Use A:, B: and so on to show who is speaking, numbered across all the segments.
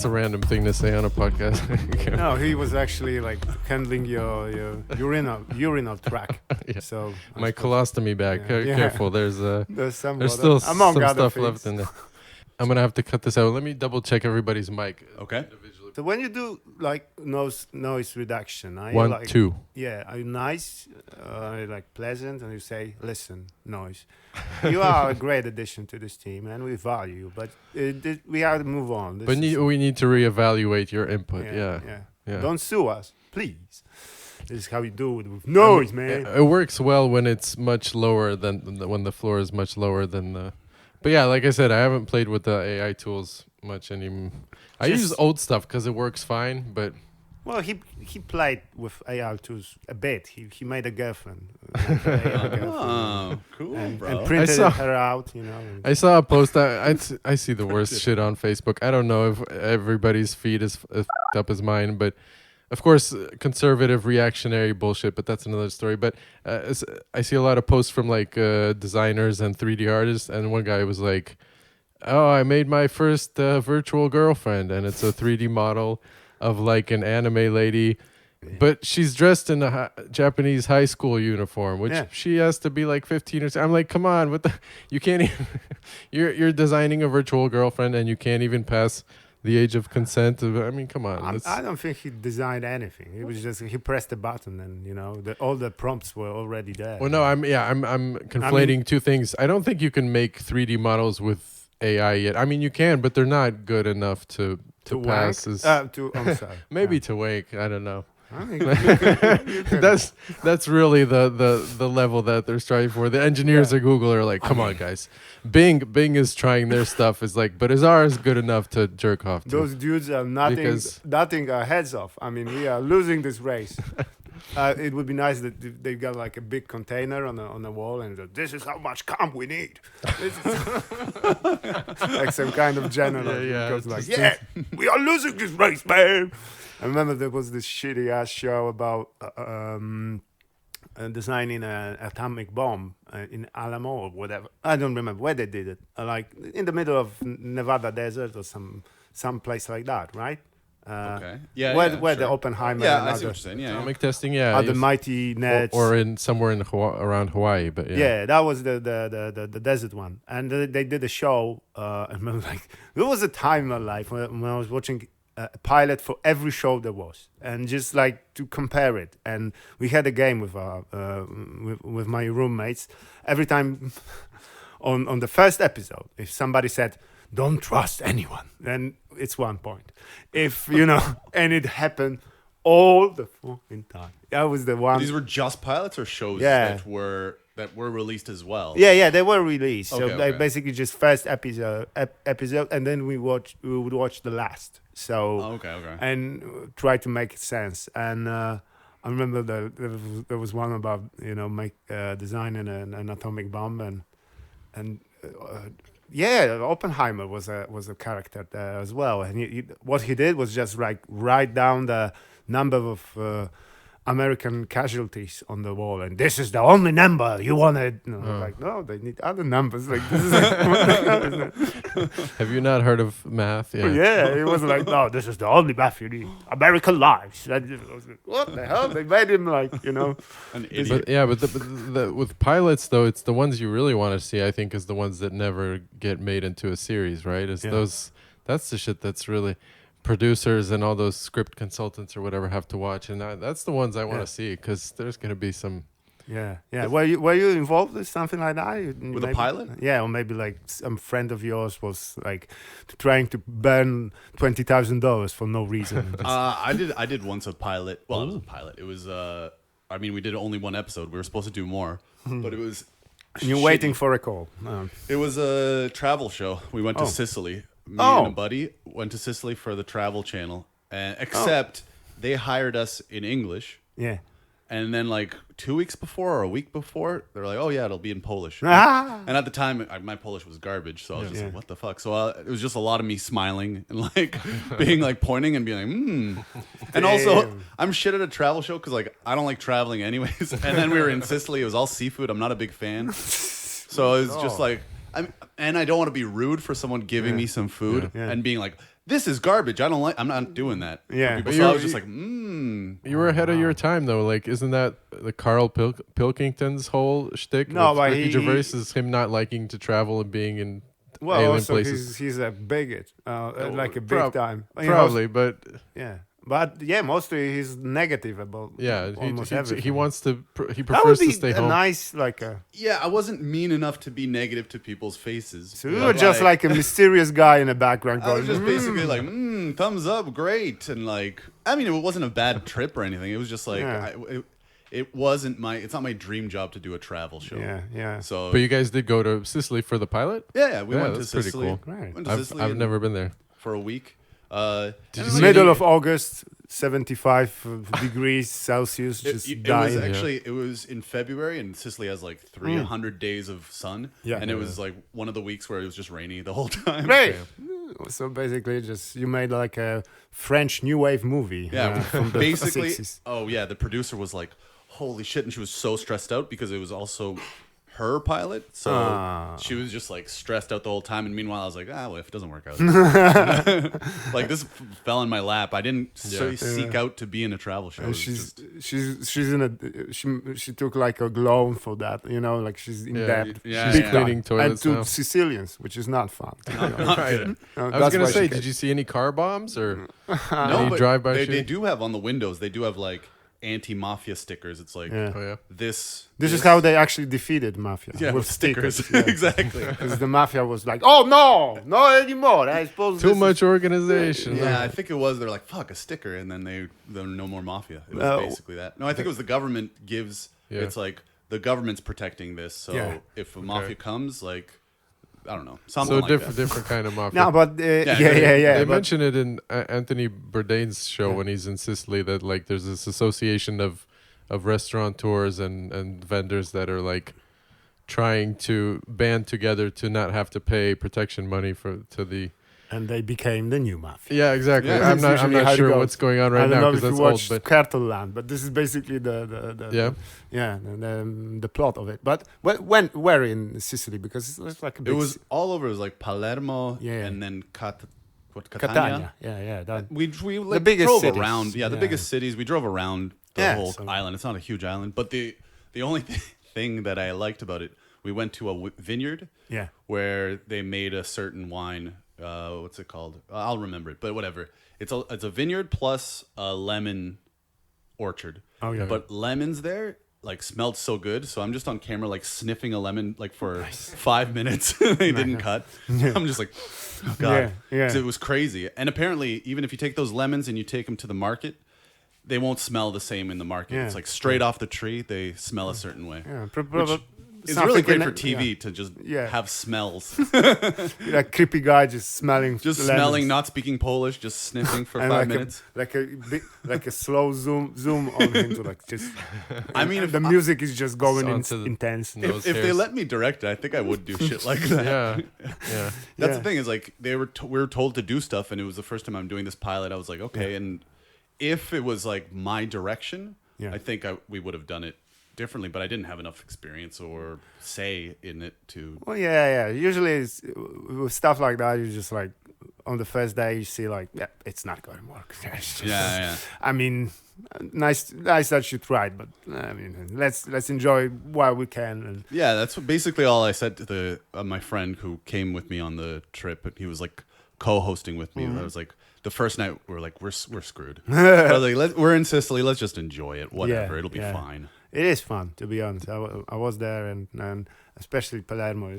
A: a random thing to say on a podcast.
B: No, he was actually like handling your urinal tract.
A: Yeah.
B: So
A: My colostomy bag.
B: Yeah.
A: Careful, there's
B: some
A: still
B: among
A: some
B: other
A: stuff
B: things.
A: left in there. I'm gonna have to cut this out. Let me double check everybody's mic.
C: Okay.
A: Individually.
B: So when you do like noise reduction, are you
A: 1,
B: like,
A: 2.
B: Yeah, are you nice, like pleasant, and you say, listen, noise. You are a great addition to this team, and we value you, but we have to move on.
A: But we need to reevaluate your input. Yeah.
B: Don't sue us, please. This is how you do it with noise, man.
A: It works well when it's much lower than when the floor is much lower than the. But yeah, like I said, I haven't played with the AI tools much anymore. I use old stuff because it works fine, but.
B: Well, he played with AI tools a bit. He made a girlfriend.
C: Oh, cool, bro.
B: And printed her out, you know.
A: I saw a post. I see the worst shit on Facebook. I don't know if everybody's feed is f***ed up as mine, but of course, conservative reactionary bullshit. But that's another story. But I see a lot of posts from like designers and 3D artists, and one guy was like, "Oh, I made my first virtual girlfriend, and it's a 3D model of like an anime lady." But she's dressed in a Japanese high school uniform, which she has to be like 15 or so. I'm like, come on, what the? You can't even. You're designing a virtual girlfriend, and you can't even pass the age of consent. I mean, come on.
B: I don't think he designed anything. It was just he pressed a button, and you know, all the prompts were already there.
A: Well, no, I'm conflating two things. I don't think you can make 3D models with AI yet. I mean, you can, but they're not good enough to pass.
B: I'm sorry.
A: Maybe to wake. I don't know.
B: I mean, you can.
A: That's really the level that they're striving for. The engineers at Google are like, come on, guys. Bing is trying their stuff. Is like, but is ours good enough to jerk off to?
B: Those dudes are nothing our heads off. I mean, we are losing this race. It would be nice that they got like a big container on the wall, and this is how much cum we need. This is like some kind of general. Goes like, we are losing this race, man. I remember there was this shitty ass show about designing an atomic bomb in Alamo or whatever. I don't remember where they did it. Like in the middle of Nevada desert or some place like that, right?
C: Okay.
B: Where the Oppenheimer.
C: Yeah,
B: and
C: I see
B: other,
C: what you're saying. Yeah.
A: Atomic testing,
B: other mighty nets,
A: or in somewhere in around Hawaii, but
B: yeah, that was the desert one, and they did a show. I remember, like, there was a time in my life when I was watching a pilot for every show there was, and just like to compare it. And we had a game with my roommates. Every time on the first episode, if somebody said, "Don't trust anyone," then it's 1 point. If you know, and it happened all the fucking time. That was the one.
C: These were just pilots or shows that were released as well.
B: Yeah, they were released.
C: Okay,
B: so they basically just first episode, and then we would watch the last. So and try to make sense. And I remember there was one about designing an atomic bomb and Oppenheimer was a character there as well. And what he did was just like write down the number of American casualties on the wall, and this is the only number you wanted. Like, no, they need other numbers. Like, this is like,
A: have you not heard of math?
B: Yeah, it was like, no, this is the only math you need. American lives. What the hell? They made him like, an
C: idiot.
A: But with pilots though, it's the ones you really want to see. I think is the ones that never get made into a series, right? Those. That's the shit that's really. Producers and all those script consultants or whatever have to watch, and that's the ones I want to see, because there's going to be some.
B: Yeah. Were you involved with something like that?
C: With a pilot?
B: Yeah, or maybe like some friend of yours was like trying to burn $20,000 for no reason.
C: I did once a pilot. Well, it was a pilot. It was. We did only one episode. We were supposed to do more, but it was.
B: You're waiting for a call.
C: It was a travel show. We went to Sicily. Me and a buddy went to Sicily for the Travel Channel, except they hired us in English.
B: Yeah.
C: And then like 2 weeks before or a week before, they were like, "Oh yeah, it'll be in Polish." And at the time, my Polish was garbage, so I was just like, "What the fuck?" So it was just a lot of me smiling and like being like pointing and being like, And also, I'm shit at a travel show because like I don't like traveling anyways. And then we were in Sicily; it was all seafood. I'm not a big fan, so it was just like. And I don't want to be rude for someone giving me some food and being like, this is garbage. I'm not doing that.
B: Yeah.
C: So I was just like,
A: You were ahead of your time, though. Like, isn't that the Carl Pilkington's whole shtick?
B: No,
A: with
B: but
A: Ricky Gervais is him not liking to travel and being in alien
B: also
A: places.
B: he's a bigot, like a big time.
A: Probably, but
B: Yeah. But yeah, mostly he's negative about almost everything.
A: he wants to. He
B: That would
A: prefers to
B: be
A: stay
B: a
A: home.
B: nice, like a...
C: yeah, I wasn't mean enough to be negative to people's faces.
B: So you were just like a mysterious guy in the background
C: I was
B: going,
C: just basically like, thumbs up, great, and like, I mean, it wasn't a bad trip or anything. It was just like, it wasn't it's not my dream job to do a travel show.
B: Yeah.
C: So,
A: But you guys did go to Sicily for the pilot.
C: yeah, we went to
A: that's pretty
C: Sicily.
A: cool.
B: Right.
C: Went to Sicily
A: I've never been there.
C: for a week.
A: Did you
C: and
A: see
C: like-
B: Middle of August, 75 degrees Celsius, just
C: it
B: dying.
C: was actually it was in February, and Sicily has like 300 days of sun.
B: Yeah.
C: and it was like one of the weeks where it was just rainy the whole time.
B: Great. So basically, just you made like a French new wave movie.
C: Yeah,
B: from the
C: basically.
B: 60s.
C: Oh yeah, the producer was like, "Holy shit!" and she was so stressed out because it was also her pilot, so she was just like stressed out the whole time. And meanwhile, I was like, well, if it doesn't work out, like this fell in my lap. I didn't seek out to be in a travel show.
B: And she's in a she took like a loan for that, like she's in debt.
C: yeah,
A: She's
C: yeah.
A: cleaning toilets
B: and to
A: now.
B: Sicilians, which is not fun.
A: Right. I was gonna say, did you see any car bombs or
C: no,
A: any
C: but
A: drive-by
C: they
A: shooting?
C: do have on the windows. They do have like anti-mafia stickers. It's like
B: Yeah.
A: Oh yeah.
C: this.
B: This is how they actually defeated Mafia.
C: Yeah, with stickers.
B: Yeah.
C: Exactly.
B: Because the Mafia was like, oh no, not anymore. I suppose
A: Too
B: this
A: much organization.
C: Yeah, I think it was. They're like, fuck, a sticker, and then there were no more mafia. It was basically that. No, I think it was the government gives.
A: Yeah.
C: It's like the government's protecting this, so
B: Yeah.
C: if a mafia comes, like, I don't know, something
A: So
C: like
A: different kind of mafia.
B: No, but
A: They
B: but-
A: mention it in Anthony Bourdain's show when he's in Sicily that like there's this association of restaurateurs and vendors that are like trying to band together to not have to pay protection money to the.
B: and they became the new Mafia.
A: Yeah, exactly.
C: Yeah,
A: I'm
B: That's
A: not
B: usually how it
A: sure
B: goes.
A: what's going on
B: I
A: right
B: don't
A: now
B: know
A: because
B: if
A: that's
B: you
A: old.
B: watched
A: But
B: Cartel Land, but this is basically the plot of it. But where in Sicily? Because it's like a big
C: It was all over. It was like Palermo,
B: Yeah.
C: and then Catania.
B: Catania. Yeah. That,
C: We like,
B: biggest
C: drove
B: cities.
C: around. Yeah, the
B: Yeah.
C: biggest cities. We drove around the
B: Yeah,
C: whole
B: so-
C: island. It's not a huge island, but the only thing that I liked about it, we went to a vineyard.
B: Yeah.
C: Where they made a certain wine. What's it called? I'll remember it, but whatever. It's a vineyard plus a lemon orchard.
B: Oh, yeah.
C: But lemons there like smelled so good, so I'm just on camera like sniffing a lemon like for 5 minutes. They didn't cut. I'm just like, oh god,
B: Yeah.
C: 'Cause it was crazy. And apparently, even if you take those lemons and you take them to the market, they won't smell the same in the market.
B: Yeah.
C: It's like straight off the tree, they smell a certain way.
B: Yeah,
C: Which is really great for TV to just have smells.
B: Like creepy guy just smelling,
C: Just
B: lemons.
C: smelling, not speaking Polish, just sniffing for
B: And
C: 5
B: like
C: minutes.
B: like a slow zoom on him to like just.
C: I mean, if
B: the music is just going
A: Onto the
B: intense.
A: nose
C: if they
A: hairs.
C: let me direct it, I think I would do shit like that.
A: Yeah, yeah.
C: That's
B: Yeah.
C: the thing is like we were told to do stuff, and it was the first time I'm doing this pilot. I was like, okay, and if it was like my direction, I think we would have done it differently, but I didn't have enough experience or say in it to.
B: Well, yeah. Usually, with stuff like that, you just like on the first day you see like, it's not going to work. It's just-
C: Yeah.
B: I mean, nice that you tried, but I mean, let's enjoy while we can. And
C: Yeah, that's basically all I said to my friend who came with me on the trip. He was like co-hosting with me. I was like, the first night we were like, we're screwed. I was like, we're in Sicily. Let's just enjoy it. Whatever, it'll be fine.
B: It is fun, to be honest. I was there, and especially Palermo.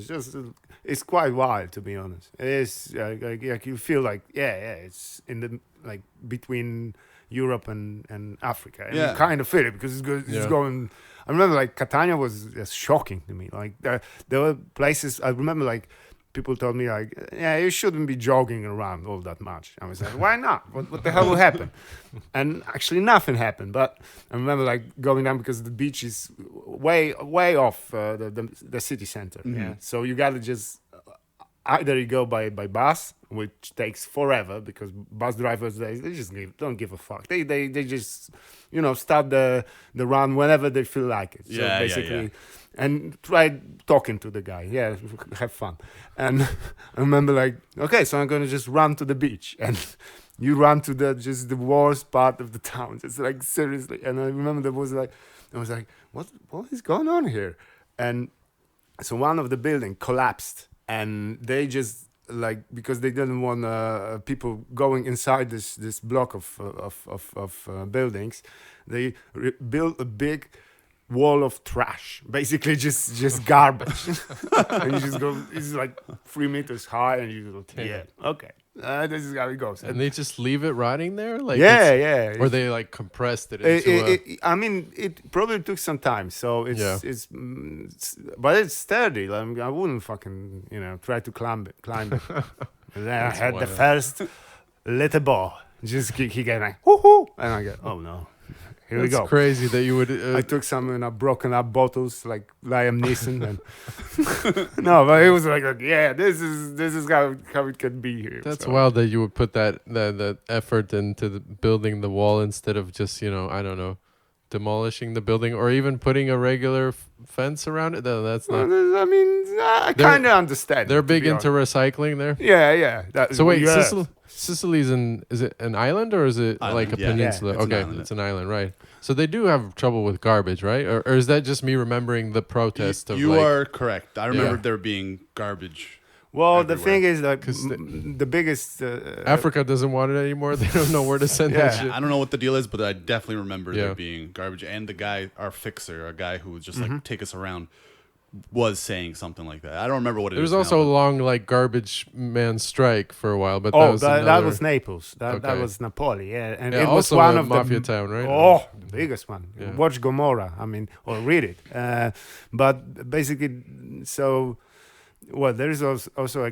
B: It's quite wild, to be honest. It is like you feel like it's in the like between Europe and Africa. And you kind of feel it because it's going. I remember like Catania was just shocking to me. Like there were places I remember like. People told me like, you shouldn't be jogging around all that much. I was like, why not? What the hell will happen? And actually nothing happened. But I remember like going down because the beach is way off the city center.
C: Mm-hmm.
B: Yeah, so you gotta just either you go by bus which takes forever because bus drivers they just don't give a fuck. They just start the run whenever they feel like it. So basically, and try talking to the guy. Yeah, have fun. And I remember like, okay, so I'm gonna just run to the beach, and you run to the worst part of the town. It's like seriously. And I remember I was like, what is going on here? And so one of the building collapsed, and they just like, because they didn't want people going inside this block of buildings, they built a big wall of trash, basically just garbage. And you just go, it's like 3 meters high, and you go, yeah, okay. This is how it goes.
A: And they just leave it rotting there? Like
B: yeah.
A: Or they like compressed it into
B: I mean, it probably took some time. So but it's sturdy. Like, I wouldn't fucking, try to climb it. And then I had the first little ball. Just he came like, woohoo! And I go, oh no. Here we go.
A: It's crazy that you would.
B: I took some broken up bottles like Liam Neeson, and no, but it was like, yeah, this is how it can be here.
A: That's wild that you would put that effort into building the wall instead of just I don't know, demolishing the building or even putting a regular fence around it. No, that's not.
B: I mean, I kind of understand.
A: They're big into recycling there.
B: Yeah.
A: So wait, Sicily's is it an island or is it like a peninsula?
C: Yeah,
A: okay, it's an island, right? So they do have trouble with garbage, right? Or is that just me remembering the protest
C: You are correct. I remember there being garbage.
B: Well,
C: everywhere.
B: the thing is that the biggest
A: Africa doesn't want it anymore. They don't know where to send that shit.
C: I don't know what the deal is, but I definitely remember there being garbage. And the guy, our fixer, a guy who would just like take us around, was saying something like that. I don't remember what it is.
A: There was also a long like garbage man strike for a while, but
B: that was Naples. That was Napoli, and it was
A: also
B: one
A: a
B: of
A: mafia
B: the
A: town, right?
B: the biggest one.
A: Yeah.
B: Watch Gomorrah, or read it. But basically, so there is also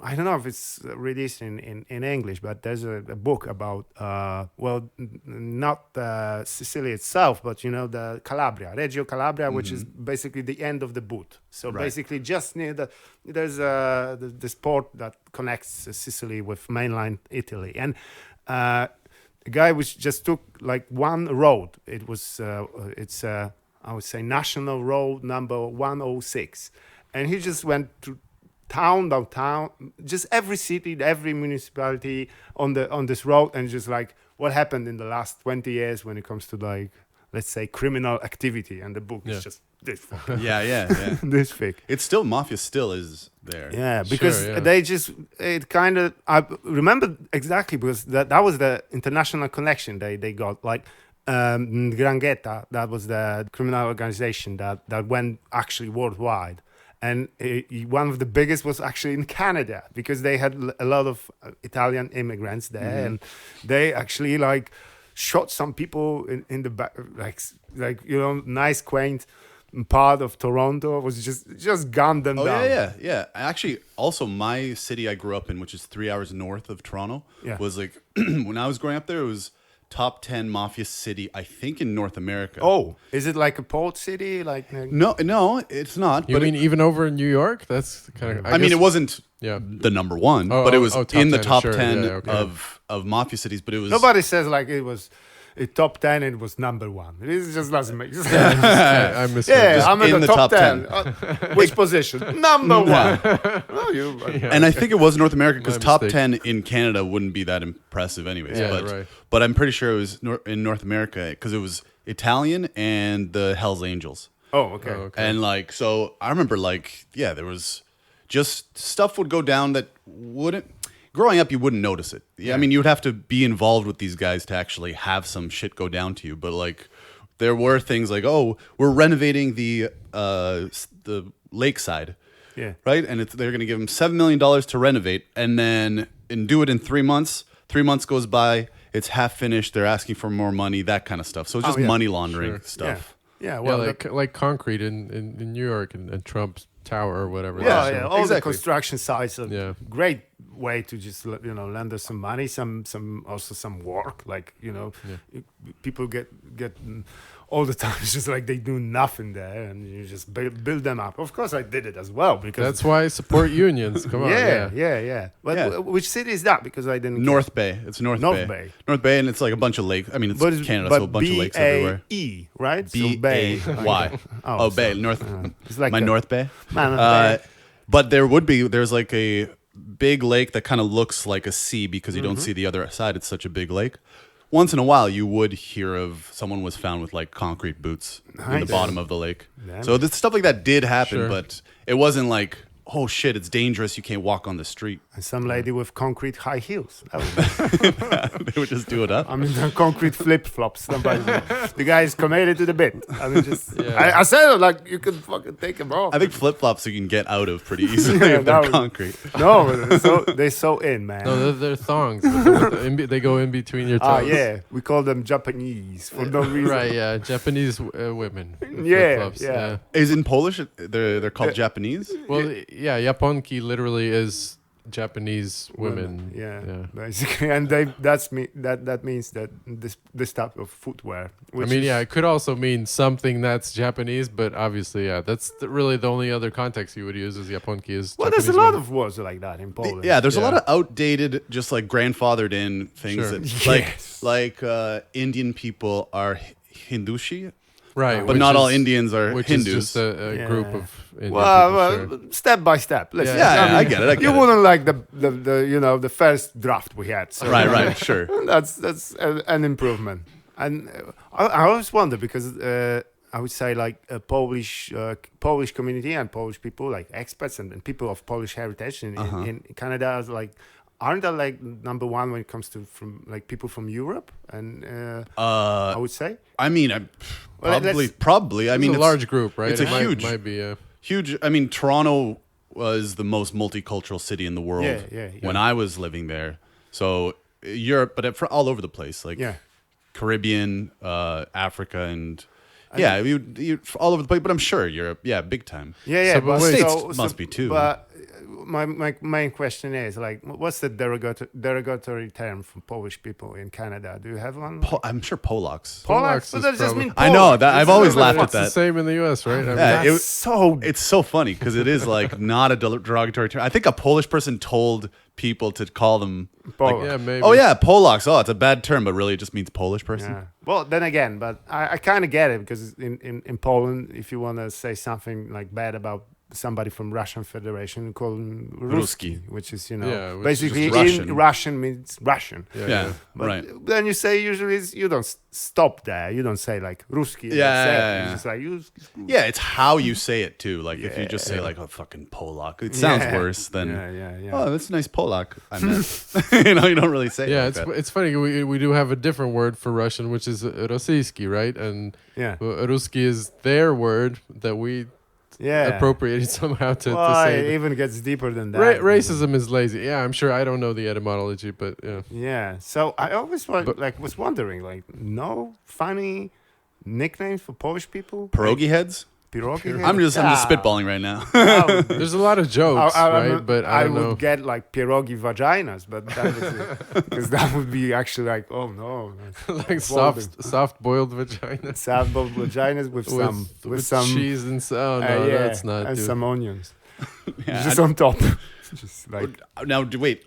B: I don't know if it's released in English, but there's a book about not Sicily itself, but the Calabria, Reggio Calabria, which is basically the end of the boot. So basically, just near there's this port that connects Sicily with mainland Italy, and a guy which just took like one road. It was I would say national road number 106. And he just went to downtown, just every city, every municipality on this road, and just like what happened in the last 20 years when it comes to like, let's say, criminal activity. And the book is just this fucking this thick.
C: It's Mafia still is there.
B: Yeah, because I remember exactly because that was the international connection they got. Like, Ndrangheta, that was the criminal organization that went actually worldwide. And one of the biggest was actually in Canada because they had a lot of Italian immigrants there, and they actually like shot some people in the back, like nice quaint part of Toronto was just gunned them down.
C: Yeah. Actually, also my city I grew up in, which is 3 hours north of Toronto, was like when I was growing up there, it was top 10 mafia city, I think, in North America.
B: Oh, is it like a port city?
C: No, it's not.
A: You mean even over in New York? That's kind of.
C: I mean, it wasn't the number one, but it was in the top 10 of mafia cities. But it was
B: nobody says like it was a top 10. It was number one. It just doesn't make sense.
A: I misheard.
B: I'm in the top 10. Which position? Number one.
C: And I think it was North America because top 10 in Canada wouldn't be that impressive, anyways. But I'm pretty sure it was in North America because it was Italian and the Hells Angels.
B: Oh, okay.
C: And like, so I remember there was just stuff would go down that wouldn't. Growing up, you wouldn't notice it. I mean, you would have to be involved with these guys to actually have some shit go down to you. But like, there were things like, oh, we're renovating the lakeside, right? And they're going to give them $7 million to renovate, and do it in 3 months. 3 months goes by, it's half finished. They're asking for more money, that kind of stuff. So it's just money laundering stuff.
A: Like concrete in New York and Trump's Tower or whatever.
B: All the construction sites are great way to just lend us some money, some work, like people get all the time. It's just like they do nothing there, and you just build them up. Of course, I did it as well because
A: That's why I support unions. Come on.
B: yeah. But
C: Yeah.
B: which city is that? Because I didn't.
C: North Bay. It's North Bay. North Bay, and it's like a bunch of lakes. I mean, it's Canada, so a bunch of lakes everywhere.
B: B-A-E, right?
C: B-A-Y.
B: Oh,
C: Bay,
B: so,
C: North.
B: it's like
C: my North Bay.
B: Bay.
C: But there's like a big lake that kind of looks like a sea because you don't see the other side. It's such a big lake. Once in a while, you would hear of someone was found with like concrete boots in the bottom of the lake.
B: Damn.
C: So this stuff like that did happen,
A: Sure.
C: but it wasn't like, oh shit, it's dangerous. You can't walk on the street.
B: And some lady with concrete high heels. That was
C: They would just do it up.
B: I mean, the concrete flip flops. The guy is committed to the bit. I mean, just I said it like you can fucking take them off.
C: I think flip flops you can get out of pretty easily if
B: that
C: they're
B: was-
C: concrete.
B: No, they're so in, man.
A: No, they're thongs. They go in between your toes.
B: Yeah, we call them Japanese for no reason.
A: Right, yeah. Japanese women.
B: Yeah,
A: flip-flops,
B: yeah.
C: Is in Polish they're called Japanese?
A: Well, yeah, Japonki literally is Japanese women.
B: Yeah, basically, and that means that this type of footwear.
A: I
B: Which
A: mean,
B: is,
A: it could also mean something that's Japanese, but obviously, that's really the only other context you would use is Japonki is
B: well,
A: Japanese
B: there's a lot
A: women.
B: of words like that in Poland.
C: Yeah, there's a lot
A: Yeah.
C: of outdated, just like grandfathered in things
A: Sure.
C: that
B: Yes.
C: like Indian people are Hindushi,
A: Right,
C: but
A: which
C: not all
A: is-
C: Indians are
A: which
C: Hindus.
A: is just a group
B: Yeah.
A: of Indian
B: Well,
A: people, sure.
B: step by step. Listen,
A: Yeah,
C: I get it.
B: you wouldn't like the first draft we had. So
C: Right, sure.
B: That's an improvement. And I always wonder because I would say like a Polish community and Polish people, like experts and people of Polish heritage in Canada, is like aren't they like number one when it comes to from like people from Europe? And I would say.
C: I mean,
B: Well,
C: probably. I mean,
A: It's a large group, right?
C: It's
A: It
C: a
A: might-
C: huge,
A: might be,
C: huge. I mean, Toronto was the most multicultural city in the world
B: Yeah.
C: when I was living there. So Europe, but all over the place, like
B: Yeah.
C: Caribbean, Africa, and you all over the place. But I'm sure Europe, big time.
B: Yeah,
A: So,
B: but
A: but
C: States must be too.
B: But my main question is like, what's the derogatory term for Polish people in Canada? Do you have one?
C: I'm sure Polacks.
B: Polacks?
A: Polacks
B: But
A: is
B: that just
A: probably-
B: mean
C: I know that. I've always
A: But
C: laughed at
A: it's the
C: that.
A: same in the U.S., right? I mean,
C: Yeah,
B: That's so.
C: It's so funny because it is like not a derogatory term. I think a Polish person told people to call them
B: Polak.
A: yeah, maybe.
C: oh yeah, Polacks. Oh, it's a bad term, but really it just means Polish person.
B: Yeah. Well, then again, but I kind of get it because in Poland, if you want to say something like bad about somebody from Russian Federation, you call them Ruski, which is
A: Yeah, which is
B: basically
C: just Russian.
B: in Russian means Russian.
C: Yeah,
B: But
C: right.
B: then you say usually you don't stop there. You don't say like Ruski.
C: Yeah.
B: It's just like you.
C: Yeah, it's how you say it too. Like if you just say like a fucking Polak, it sounds worse than
B: Yeah.
C: oh, that's a nice Polak. I meant you don't really say
A: Yeah,
C: it like that.
A: it's funny. We do have a different word for Russian, which is rosyjski, right? And
B: Yeah.
A: Ruski is their word that we appropriated somehow to say.
B: It even gets deeper than that.
A: Racism is lazy. Yeah, I'm sure. I don't know the etymology, but yeah.
B: Yeah. So I always was wondering, like, no funny nicknames for Polish people?
C: Pierogi heads.
B: Pierogi?
C: I'm just spitballing right now.
A: There's a lot of jokes, right? But I don't know.
B: would get like pierogi vaginas, but because that would be actually like, oh no,
A: like soft boiled vagina
B: Salvo vaginas with some
A: cheese and so. Oh no, that's not.
B: and
A: dude.
B: some onions,
C: Yeah,
B: just on top. Just like
C: now, wait.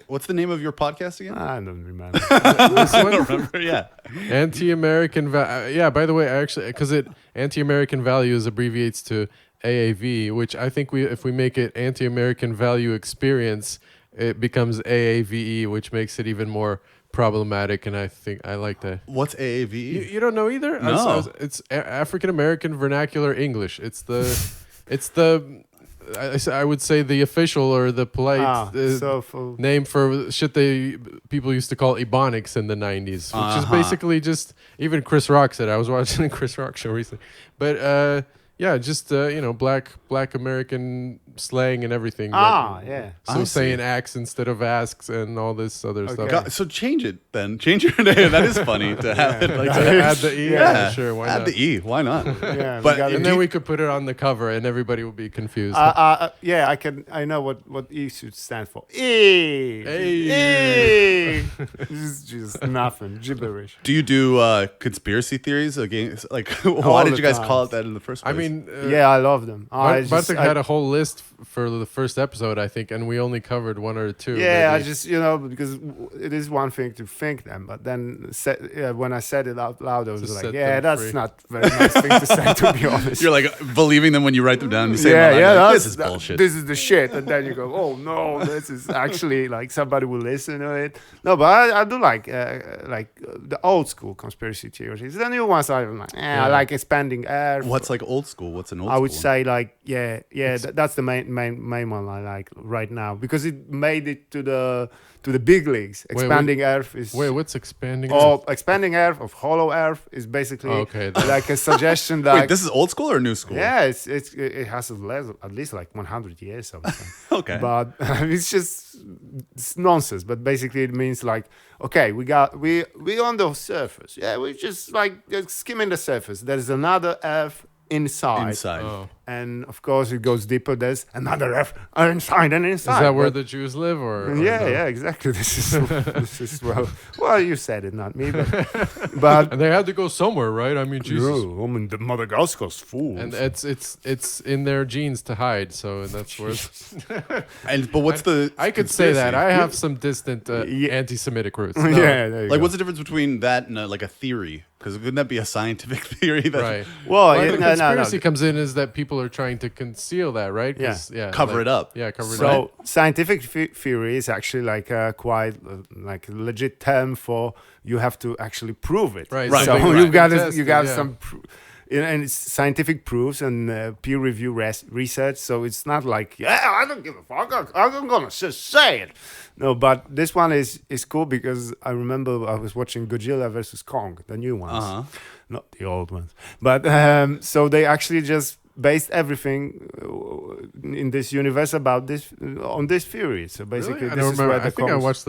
C: What's the name of your podcast again?
B: I don't remember.
C: I don't remember. Yeah.
A: Anti-American yeah, by the way, I actually because Anti-American Values abbreviates to AAV, which I think if we make it Anti-American Value Experience, it becomes AAVE, which makes it even more problematic, and I think I like that.
C: What's AAVE?
A: You don't know either?
C: No.
A: It's African American Vernacular English. It's the I would say the official or the polite name for shit people used to call Ebonics in the 90s, which is basically just, even Chris Rock said, I was watching a Chris Rock show recently, but Yeah, just black American slang and everything.
B: Yeah.
A: So
C: I
A: saying
C: see.
A: acts instead of asks and all this other stuff.
C: So change it then. Change your name. That is funny to have it like
A: Add the E.
C: Yeah,
A: Sure. Why
C: add
A: not?
C: the E. Why not?
B: Yeah,
C: But
B: got
A: And
B: it.
A: then we could put it on the cover, and everybody will be confused.
B: Yeah, I know what E should stand for. E.
A: Hey.
B: E. just nothing. Gibberish.
C: Do you do conspiracy theories against? Like, why did
B: the
C: you guys
B: time.
C: call it that in the first place?
A: I mean,
B: Yeah, I love them.
A: Bartek had a whole list for the first episode, I think, and we only covered one or two.
B: Yeah,
A: maybe.
B: I just because it is one thing to think them, but then when I said it out loud, I was
A: set
B: like,
A: them
B: that's
A: free.
B: not a very nice thing to say, to be honest.
C: You're like believing them when you write them down. You say, this is bullshit.
B: This is the shit, and then you go, oh no, this is actually like somebody will listen to it. No, but I do like the old school conspiracy theories. The new ones I'm like, I like expanding air.
C: What's like old school? What's an old?
B: I would
C: school?
B: say like that's the main one I like right now because it made it to the big leagues. Expanding Earth is
A: what's expanding?
B: expanding Earth of Hollow Earth is basically
A: Okay,
B: like a suggestion that
C: Wait, this is old school or new school?
B: yeah it has at least like 100 years or something.
C: Okay.
B: But it's nonsense. But basically, it means like, okay, we on the surface. Yeah, we just like skimming the surface. There's another Earth inside.
A: Oh.
B: And of course, it goes deeper. There's another Earth inside and inside.
A: Is that where
B: But-
A: the Jews live, or
B: yeah,
A: no?
B: yeah, exactly. This is well, you said it, not me, but
A: And they had to go somewhere, right? I mean, Jesus.
B: I mean, the Madagascar's full.
A: And it's in their genes to hide, so that's where
C: But what's the?
A: I could say that
C: conspiracy?
A: I have some distant
B: Yeah.
A: anti-Semitic roots.
B: yeah, there you
C: Like,
B: go.
C: what's the difference between that and like a theory? Because wouldn't that be a scientific theory? That
A: Right.
B: Well,
A: Where
B: yeah,
A: the
B: no.
A: conspiracy comes in is that people are trying to conceal that, right? 'Cause,
C: Cover
A: like-
C: it up.
A: Yeah, cover it
B: So
A: up.
B: scientific theory is actually like quite like a legit term for you have to actually prove it.
A: Right.
C: Right.
B: So
C: Right.
B: you got
A: Tested,
B: you got
A: yeah.
B: some. And it's scientific proofs and peer review research, so it's not like I don't give a fuck. I'm gonna just say it. No, but this one is cool because I remember I was watching Godzilla versus Kong, the new ones, not the old ones. But so they actually just based everything in this universe about this on this theory. So basically,
A: Really? I
B: this
A: don't
B: is
A: remember.
B: where the
A: I think I
B: comes-
A: watched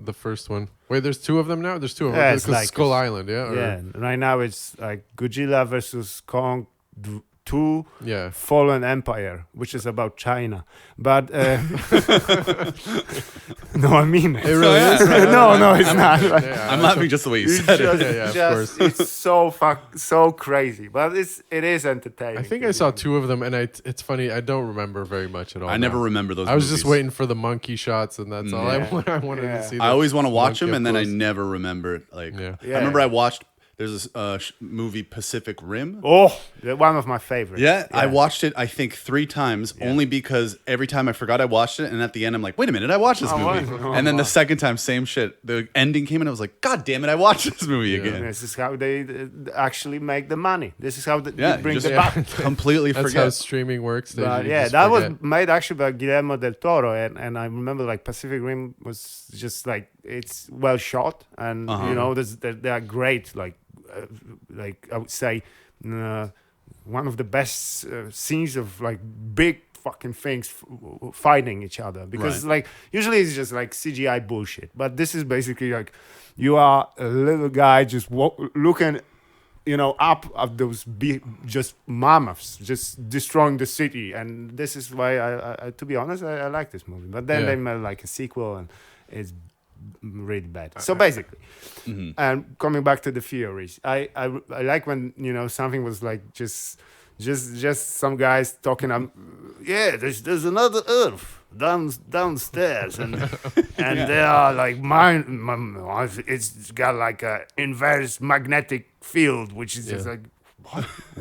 A: the first one. Wait, there's two of them now. There's two of them.
B: Yeah, it's
A: Because
B: like
A: Skull Island, yeah. Or-
B: Yeah, right now it's like Godzilla versus Kong 2.
A: Yeah.
B: Fallen Empire, which is about China. But no, I mean it.
A: It really is.
B: no, it's not.
A: Yeah,
C: I'm laughing just the way you
B: It's
C: said it.
B: just,
A: Yeah, of course.
B: it's so crazy, but it is entertaining.
A: I think I saw two of them, and it's funny. I don't remember very much at all.
C: I never remember those.
A: I was just
C: movies.
A: waiting for the monkey shots, and that's all
B: Yeah.
A: I wanted
B: Yeah.
A: to see.
C: I
A: the
C: always want to watch
A: monkey
C: them,
A: up
C: and then I
A: close.
C: never remember it. Like,
A: Yeah.
B: Yeah.
C: I remember I watched. There's this movie Pacific Rim.
B: Oh, one of my favorites.
C: Yeah, I watched it. I think 3 times, only because every time I forgot I watched it, and at the end I'm like, "Wait a minute, I watched this movie."
B: wow.
C: And then the second time, same shit. The ending came, and I was like, "God damn it, I watched this movie again."
B: This is how they actually make the money. This is how they
C: Yeah,
B: bring
C: just
B: the back.
C: completely
A: That's how
C: forget.
A: streaming works. They
B: But
A: you
B: yeah,
A: just
B: that
A: forget.
B: was made actually by Guillermo del Toro, and I remember like Pacific Rim was just like it's well shot, and you know they are great. Like I would say, one of the best scenes of like big fucking things fighting each other because like usually it's just like CGI bullshit, but this is basically like you are a little guy just looking. Up at those just mammoths, just destroying the city, and this is why I to be honest, I like this movie. But then
A: Yeah.
B: they made like a sequel, and it's really bad. So basically, and coming back to the theories, I like when something was like just some guys talking. There's another Earth downstairs, and they are like it's got like a inverse magnetic field, which is just like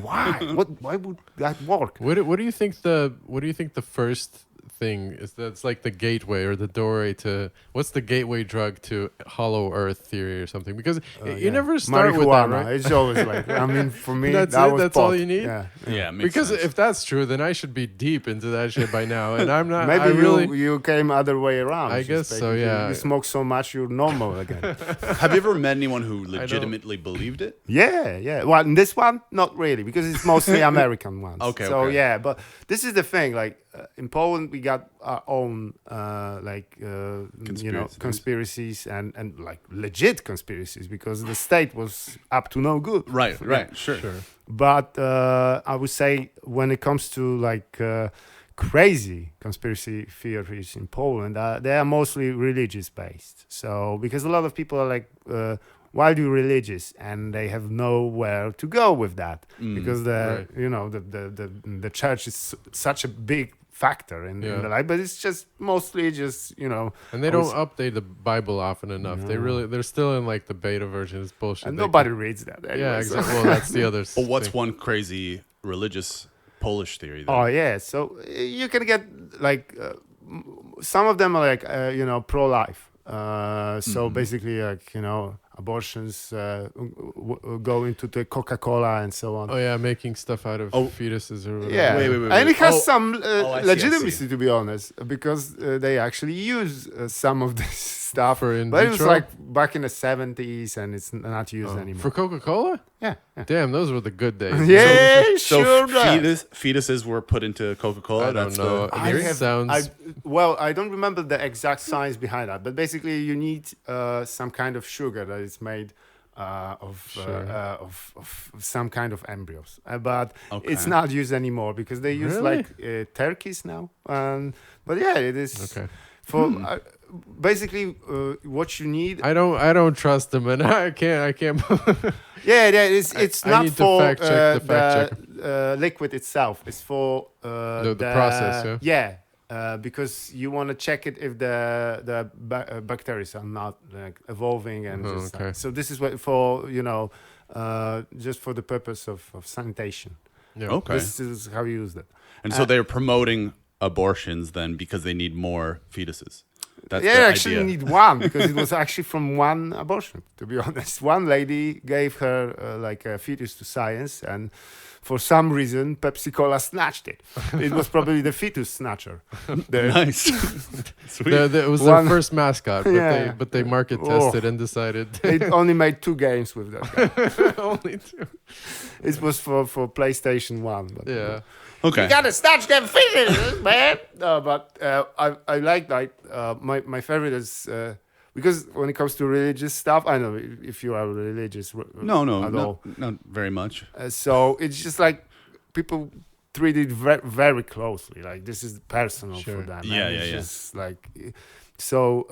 B: why? Why would that work?
A: What do you think the first thing. That's like the gateway or the doorway to what's the gateway drug to Hollow Earth theory or something? Because you never start with that, right?
B: It's always like, I mean, for me,
A: That's
B: that
A: it?
B: was
A: That's all
B: pot.
A: you need?
B: Yeah.
C: Yeah, makes
A: Because
C: sense.
A: if that's true, then I should be deep into that shit by now, and I'm not.
B: Maybe
A: I really.
B: you came other way around.
A: I
B: just
A: guess so,
B: basically
A: yeah.
B: You smoke so much, you're normal again.
C: Have you ever met anyone who legitimately believed it?
B: Yeah. Well, in this one, not really, because it's mostly American ones.
C: Okay,
B: So
C: okay.
B: yeah, but this is the thing. Like in Poland, we got our own conspiracies and like legit conspiracies because the state was up to no good.
C: Right, sure.
B: But I would say when it comes to like crazy conspiracy theories in Poland, they are mostly religious based. So because a lot of people are like wildly religious and they have nowhere to go with that because the church is such a big factor in the life, but it's just mostly just
A: And they don't update the Bible often enough.
B: No.
A: They're still in like the beta version. It's bullshit.
B: and
A: They
B: nobody reads that.
A: yeah,
B: Anyway, so-
A: exactly. Well, that's the other.
C: But what's
A: thing.
C: one crazy religious Polish theory? Then?
B: Oh yeah, so you can get like some of them are like pro-life. So basically, like abortions go into the Coca-Cola and so on.
A: Oh yeah, making stuff out of fetuses or whatever.
B: Yeah,
C: Wait.
B: and it has
C: Oh,
B: some
C: I see, I
B: legitimacy,
C: see.
B: to be honest, because they actually use some of this stuff.
A: For in
B: But it was
A: vitro?
B: like back in the 70s, and it's not used anymore.
A: For Coca-Cola?
B: Yeah.
A: Damn, those were the good days.
B: Yeah,
C: So
B: sure. does.
C: fetuses were put into Coca-Cola.
A: I don't
C: That's
A: know.
C: the
B: I
C: theory?
B: have-
A: sounds.
B: I don't remember the exact science behind that, but basically you need some kind of sugar that is made of some kind of embryos, but it's
C: Okay.
B: not used anymore because they use
A: Really?
B: like turkeys now. But yeah, it is
A: Okay.
B: for basically what you need.
A: I don't trust them, and I can't.
B: Yeah, it's
A: I
B: not
A: need to
B: for
A: fact check the fact
B: liquid itself. It's for
A: The process,
B: yeah. Because you want to check it if the bacteria are not like evolving and just
A: okay.
B: so this is what for just for the purpose of sanitation.
A: Yeah.
C: Okay.
B: This is how you use that.
C: And so they're promoting abortions then because they need more fetuses. That's
B: Yeah,
C: the
B: actually
C: idea.
B: need one because it was actually from one abortion. To be honest, one lady gave her like a fetus to science, and for some reason Pepsi Cola snatched it. It was probably the fetus snatcher.
C: Nice. Sweet.
A: It was
B: One-
A: their first mascot, but they market
B: Oh.
A: tested and decided
B: They only made 2 games with that guy.
A: only 2.
B: It was for PlayStation 1. But,
A: Yeah.
C: Okay.
B: You gotta snatch them fetuses, man. No, but I like my favorite is because when it comes to religious stuff, I know if you are religious.
C: No,
B: at all.
C: not very much.
B: So it's just like people treat it very closely. Like this is personal
A: Sure.
B: for them.
C: Yeah,
B: and
C: yeah,
B: it's
C: yeah.
B: just like so.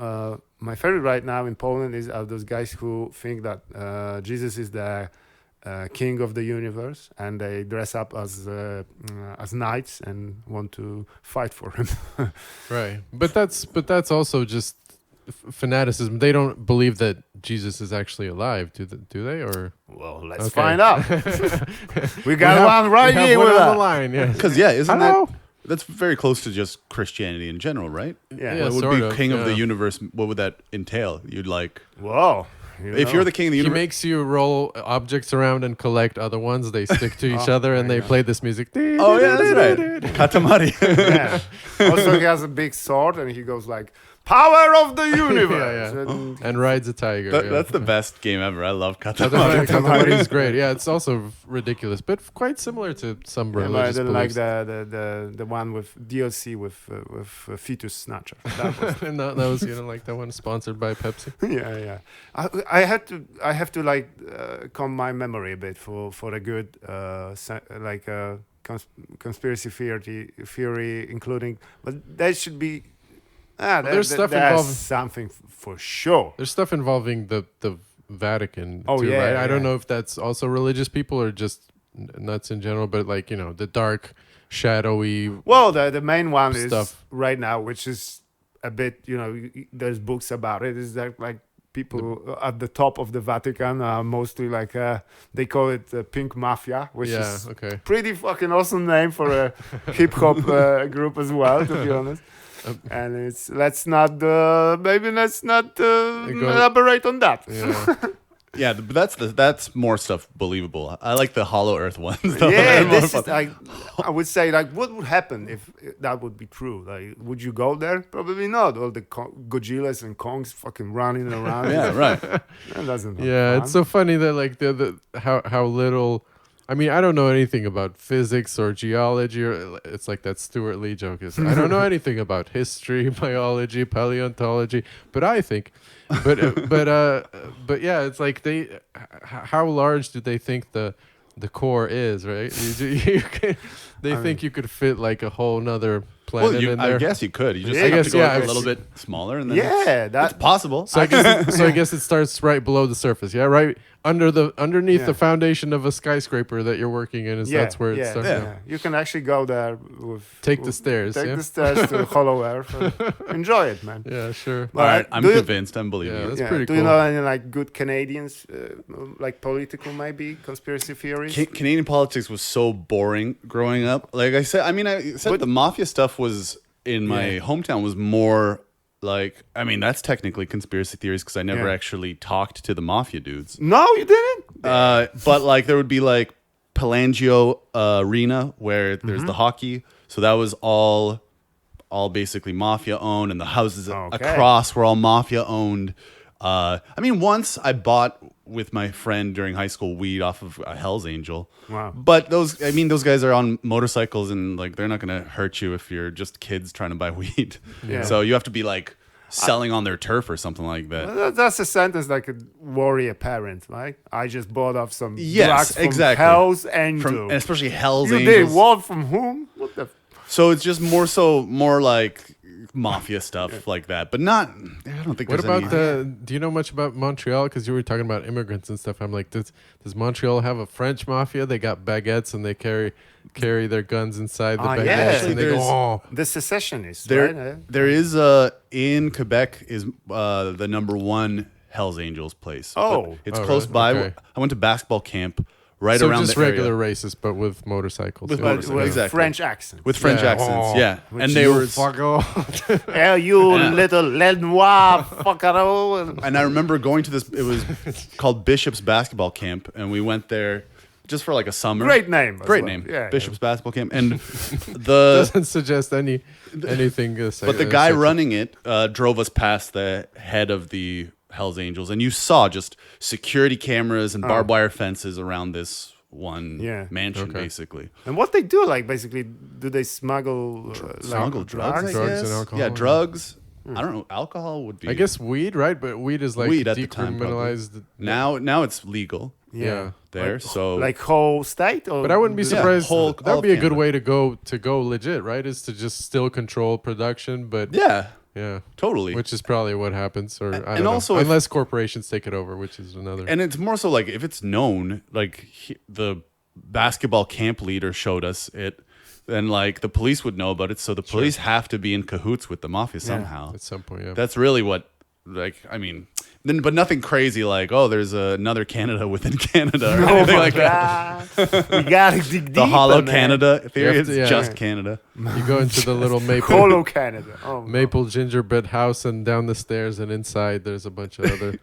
B: My favorite right now in Poland are those guys who think that Jesus is the king of the universe, and they dress up as knights and want to fight for him.
A: Right. But that's also just fanaticism. They don't believe that Jesus is actually alive, do they? Or
B: Well, let's
A: Okay.
B: find out. We got one right
A: we have
B: here
A: one
B: with
A: on the
B: us.
A: line. Yeah.
C: Because isn't
A: Hello?
C: that's very close to just Christianity in general, right?
B: Yeah.
A: Yeah.
C: What would
A: sort
C: be
A: of,
C: king of the
A: yeah.
C: universe? What would that entail? You'd like
B: Whoa.
C: if you're the king of the
A: He
C: universe.
A: makes you roll objects around and collect other ones. They stick to each other and they play this music.
C: Oh yeah, that's right. Katamari.
B: Yeah. Also, he has a big sword, and he goes like, "Power of the universe."
A: Yeah.
B: And
A: And rides a tiger. yeah.
C: That's the best game ever. I love Katamari.
A: Katamari is great. Yeah, it's also ridiculous, but quite similar to some
B: but I
A: religious
B: didn't like
A: beliefs.
B: the one with DLC with fetus snatcher. That was,
A: And that was like that one sponsored by Pepsi.
B: yeah. I have to like calm my memory a bit for a good conspiracy theory, including, but there should be.
A: there's stuff
B: there's
A: involving-
B: something for sure.
A: There's stuff involving the Vatican
B: Oh,
A: too,
B: yeah,
A: right? I don't
B: yeah.
A: know if that's also religious people or just nuts in general, but like, the dark, shadowy.
B: Well, the main one is
A: Stuff.
B: right now, which is a bit, there's books about it, is that like people at the top of the Vatican are mostly like they call it Pink Mafia, which is pretty fucking awesome name for a hip hop group as well, to be honest. And let's not elaborate on that.
C: Yeah. Yeah, but that's more stuff believable. I like the Hollow Earth ones.
B: Yeah, this is like, I would say, like, what would happen if that would be true? Like, would you go there? Probably not. All the Godzillas and Kongs fucking running around.
C: Yeah, right.
B: That doesn't.
A: Yeah,
B: fun.
A: it's so funny that like how little. I mean, I don't know anything about physics or geology, or it's like that Stuart Lee joke is. I don't know anything about history, biology, paleontology, but I think, but yeah, it's like how large do they think the core is, right? They think you could fit like a whole nother planet in there.
C: I guess you could. You just have to go like a little bit smaller, and then that's possible.
A: So I guess it starts right below the surface. Yeah, right underneath the foundation of a skyscraper that you're working in. That's where it starts.
B: Yeah. You can actually go there
A: take the stairs
B: to Hollow Earth and enjoy it, man.
A: Yeah, sure.
C: All right, I'm convinced. I'm believing you.
A: That's pretty cool.
B: Do you know any like good Canadians, like political maybe conspiracy theories?
C: Canadian politics was so boring growing up. Like I said, the Mafia stuff was in my hometown was more like, I mean, that's technically conspiracy theories because I never actually talked to the Mafia dudes.
B: No, you didn't?
C: But like there would be like Pelangio Arena where there's the hockey. So that was all basically Mafia owned, and the houses across were all Mafia owned. I mean, once I bought with my friend during high school weed off of a Hell's Angel.
B: Wow.
C: But those guys are on motorcycles, and like they're not going to hurt you if you're just kids trying to buy weed.
B: Yeah.
C: So you have to be like selling on their turf or something like that.
B: That's a sentence that could worry a parent, right? I just bought off some
C: drugs
B: from Hell's Angel.
C: And especially Hell's Angels.
B: You did what from whom? What the?
C: So it's just more like Mafia stuff like that, but not. I don't think.
A: What about do you know much about Montreal? Because you were talking about immigrants and stuff. I'm like, does Montreal have a French mafia? They got baguettes and they carry their guns inside the baguettes.
B: Yeah.
A: And they go,
B: the secessionists.
C: There is in Quebec is the number one Hell's Angels place.
B: Oh,
C: it's close by.
A: Okay.
C: I went to basketball camp. Right
A: so
C: around
A: just
C: the
A: regular
C: area.
A: racists, but with motorcycles.
B: With
C: exactly.
B: French accents.
C: With French accents, yeah. And they were
A: fuck off.
B: Hell, you little Lenoir fuckero.
C: And I remember going to this. It was called Bishop's Basketball Camp, and we went there just for like a summer.
B: Great name.
C: Yeah, Bishop's Basketball Camp, and
A: doesn't suggest anything.
C: But the guy running it drove us past the head of the Hell's Angels, and you saw just security cameras and barbed wire fences around this one mansion, basically.
B: And what they do, like, basically, do they smuggle
C: drugs?
A: Drugs and alcohol.
C: Yeah, drugs. I don't know. Alcohol would be.
A: I guess weed, right? But weed is like decriminalized.
C: Now it's legal.
A: Yeah.
C: There, so
B: like whole state,
A: but I wouldn't be surprised.
C: That
A: would be a good way to go legit, right? Is to just still control production, but yeah,
C: totally.
A: Which is probably what happens, or I don't
C: also
A: know. Unless corporations take it over, which is another.
C: And it's more so like if it's known, like the basketball camp leader showed us it, then like the police would know about it. So the police have to be in cahoots with the mafia somehow
A: at some point. Yeah,
C: that's really what. Like, I mean, but nothing crazy like, oh, there's another Canada within Canada or anything like that.
B: We gotta dig deep.
C: The hollow Canada theory is just Canada.
A: You go into the little maple
B: hollow Canada.
A: Maple gingerbread house, and down the stairs and inside there's a bunch of other.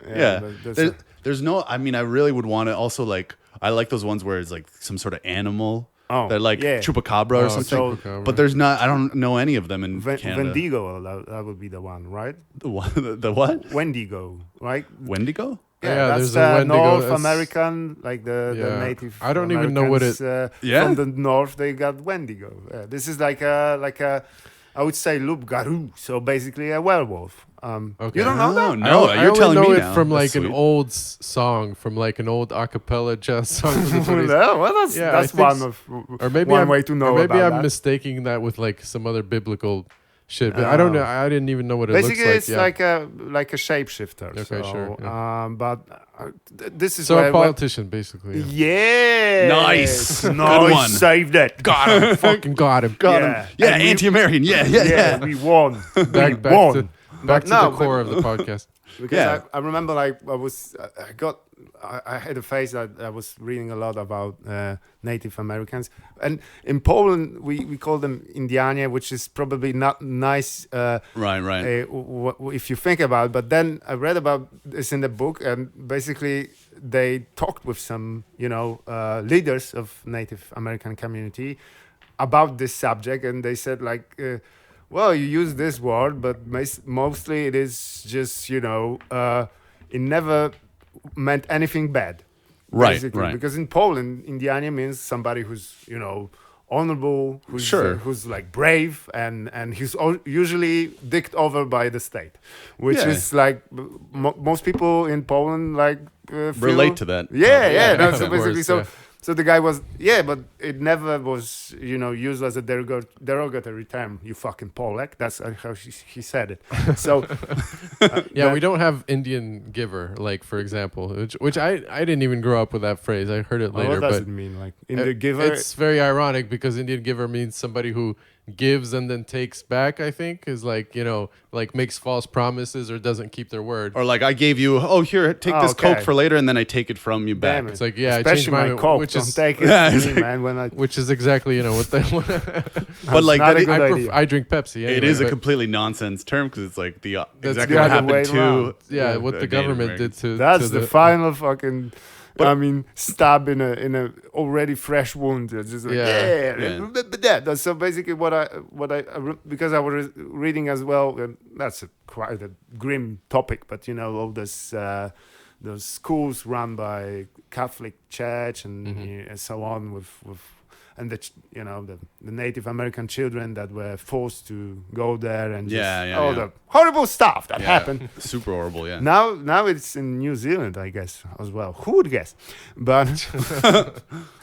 C: There's no. I mean, I really would want to also like. I like those ones where it's like some sort of animal. They're like chupacabra or something.
A: Chupacabra.
C: But there's not. I don't know any of them in Canada.
B: Wendigo, that would be the one, right?
C: The what?
B: Wendigo, right?
C: Wendigo?
B: Yeah, that's
A: there's
B: the
A: a Wendigo.
B: North American, like the native.
A: I don't even know what it.
B: From the north, they got Wendigo. This is like a, I would say loup-garou. So basically a werewolf.
A: Okay.
B: You don't know that?
C: No, you're telling me
A: now. I only know
C: now.
A: it from
C: That's
A: like
C: sweet.
A: an old song, from like an old a cappella jazz song from the 20s.
B: Well, that's one way to know.
A: Or maybe
B: about
A: I'm
B: that.
A: mistaking that with like some other biblical shit. But I don't know. I didn't even know what it
B: Basically,
A: looks like.
B: it's like a shapeshifter.
A: Okay, sure. Yeah.
B: But this is
A: So
B: where,
A: a politician, basically.
B: Yeah.
C: Nice.
B: Nice.
C: Good one.
B: Saved it.
A: Got him. Fucking got him.
C: Got him. Yeah,
B: And
C: anti-American. Yeah.
B: we won.
A: Back
B: won.
A: to the core of the podcast.
B: Because I remember like I had a phase that I was reading a lot about Native Americans, and in Poland we call them Indianie, which is probably not nice.
C: Right.
B: If you think about it. But then I read about this in the book, and basically they talked with some leaders of Native American community about this subject, and they said like. Well, you use this word, but mostly it is just, it never meant anything bad.
C: Right.
B: Because in Poland, Indianie means somebody who's, honorable, who's like brave, and he's usually dicked over by the state, which is like most people in Poland like
C: relate to that.
B: Yeah. No, so
A: of
B: basically,
A: course,
B: So the guy was, but it never was, used as a derogatory term. You fucking Polak. That's how he said it. So,
A: we don't have Indian giver, like for example, which I didn't even grow up with that phrase. I heard it later.
B: What does it mean, like Indian giver?
A: It's very ironic because Indian giver means somebody who gives and then takes back. I think is like like makes false promises or doesn't keep their word.
C: Or like I gave you, here, take this Coke for later, and then I take it from you back.
A: It's like I
B: especially
A: changed my
B: Coke.
A: Which
B: don't
A: is
B: take it from me, man.
A: which is exactly what they.
C: But like
B: not a good idea.
A: I drink Pepsi. Anyway,
C: it is a completely nonsense term because it's like exactly
B: the
C: what
B: other way
C: happened to
A: what the
C: Native
A: government did
C: Americans.
A: to.
B: That's
A: to
B: the final fucking. Stab in a already fresh wound. It's just like, But so basically, because I was reading as well, and that's quite a grim topic. But all this those schools run by Catholic Church and so on with and the Native American children that were forced to go there and the horrible stuff that happened.
C: Super horrible, yeah.
B: Now it's in New Zealand, I guess, as well. Who would guess? But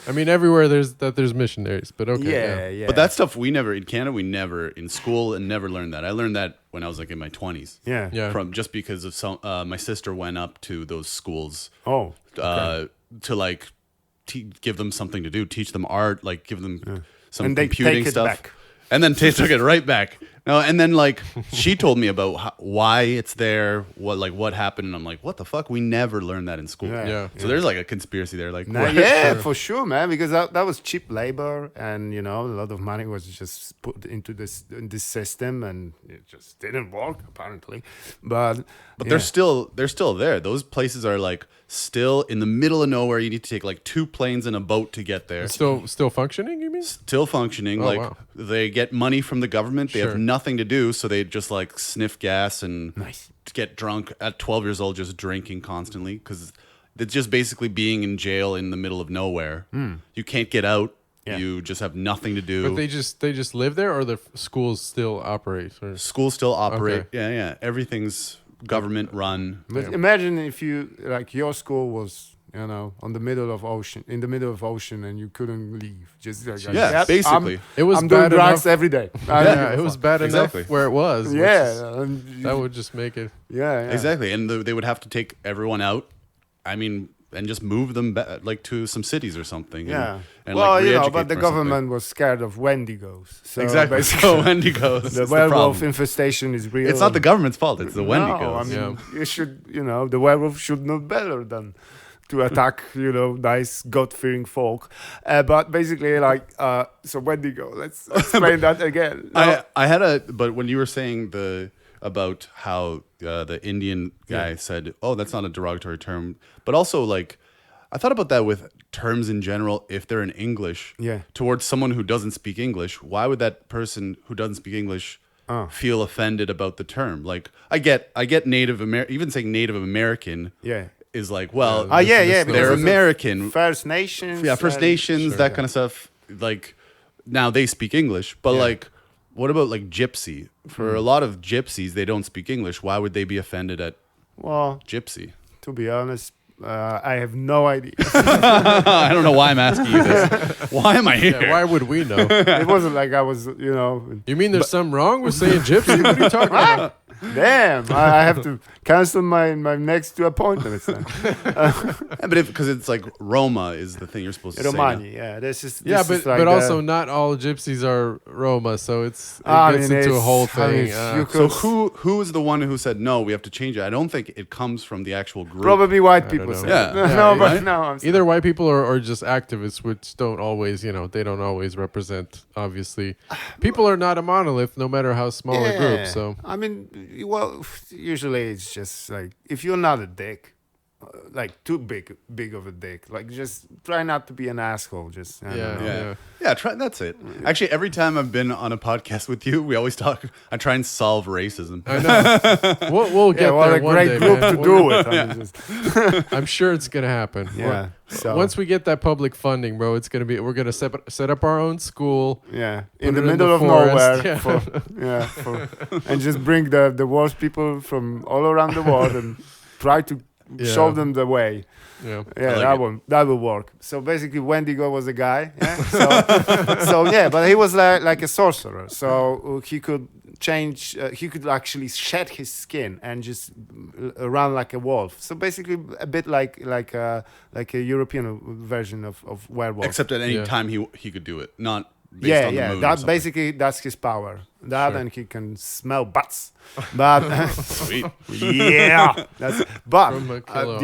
A: I mean, everywhere there's missionaries, but okay.
C: But that stuff in Canada, in school and never learned that. I learned that when I was like in my 20s.
B: Yeah.
C: From just because of my sister went up to those schools.
B: Oh.
C: To like give them something to do, teach them art, like give them some
B: and they
C: computing
B: take
C: stuff.
B: It back.
C: And then they took it right back. No, and then like she told me about why it's there, what happened, and I'm like, what the fuck? We never learned that in school. So there's like a conspiracy there, like
B: for sure, man, because that was cheap labor, and a lot of money was just put into this system, and it just didn't work apparently. But
C: they're still there. Those places are like still in the middle of nowhere. You need to take like 2 planes and a boat to get there.
A: Still functioning, you mean?
C: Still functioning. They get money from the government. They have nothing to do, so they just like sniff gas and get drunk at 12 years old, just drinking constantly because it's just basically being in jail in the middle of nowhere. You can't get out. You just have nothing to do.
A: But they just live there, or the schools still operate? Or?
C: Schools still operate.
A: Okay.
C: Yeah. Everything's government run.
B: But imagine if you your school was in the middle of ocean, and you couldn't leave. Just
C: basically,
A: it was
B: I'm
A: bad
B: doing drugs
A: enough.
B: every day.
A: It was bad enough where it was.
B: That
A: would just make it.
C: Exactly, and they would have to take everyone out. I mean, and just move them back, like to some cities or something. And
B: but the government was scared of Wendigos. So
C: exactly.
B: Basically,
C: Wendigos.
B: The werewolf infestation is real.
C: It's not the government's fault. It's the Wendigos.
B: No, I mean, you should. The werewolf should know better than to attack, nice God-fearing folk. But basically, so Wendigo. Let's explain that again.
C: No. But when you were saying about how the Indian guy said, "Oh, that's not a derogatory term," but also like, I thought about that with terms in general. If they're in English, towards someone who doesn't speak English, why would that person who doesn't speak English feel offended about the term? Like, I get Native American, even saying Native American. Is like, they're American.
B: First Nations.
C: First Nations, that kind of stuff. Like, now they speak English, but like, what about like gypsy? For a lot of gypsies, they don't speak English. Why would they be offended at gypsy?
B: To be honest, I have no idea.
C: I don't know why I'm asking you this. Why am I here?
A: Yeah, why would we know?
B: It wasn't like I was,
A: You mean there's something wrong with saying gypsy? What are you talking about?
B: Damn, I have to cancel my next 2 appointments then.
C: But because it's like Roma is the thing you're supposed to say.
B: Romani, yeah. This is
A: but also not all gypsies are Roma, so it gets into a whole thing.
C: So who is the one who said no? We have to change it. I don't think it comes from the actual group.
B: Probably white people say.
C: Yeah.
B: I'm
A: either white people or just activists, which don't always, they don't always represent. Obviously, people are not a monolith, no matter how small a group. So
B: I mean, well, usually it's just like if you're not a dick, like too big of a dick, like just try not to be an asshole. Just I don't know.
C: Try. That's it. Actually, every time I've been on a podcast with you, we always talk. I try and solve racism.
A: I know. we'll get there
B: a
A: one
B: great
A: day,
B: group
A: man.
B: to do it.
A: I'm sure it's gonna happen.
B: Yeah. So
A: once we get that public funding, bro, it's gonna be. We're gonna set up our own school.
B: Yeah, in the middle of
A: forest.
B: nowhere. And just bring the worst people from all around the world and try to show them the way.
A: Yeah,
B: that will work. So basically, Wendigo was a guy. Yeah? So but he was like a sorcerer. So he could change. He could actually shed his skin and just run like a wolf. So basically, a bit like a European version of werewolf.
C: Except at any time he could do it, not. Based on the moon
B: That's his power. And he can smell butts. But
C: sweet,
B: the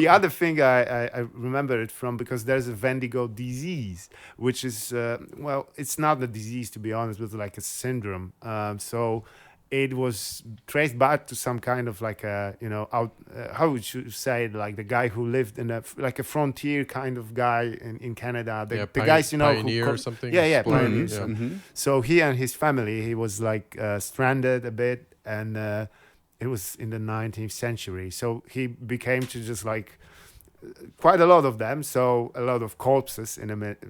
B: other thing I remember it from because there's a Wendigo disease, which is it's not a disease to be honest, but like a syndrome. So it was traced back to some kind of like a how would you say it, like the guy who lived in a frontier kind of guy in Canada, the guys
A: pioneer or something,
B: pioneers.
A: Yeah.
C: Mm-hmm.
B: So he and his family, he was like stranded a bit, and it was in the 19th century, so he became to just like quite a lot of them, so a lot of corpses in a minute,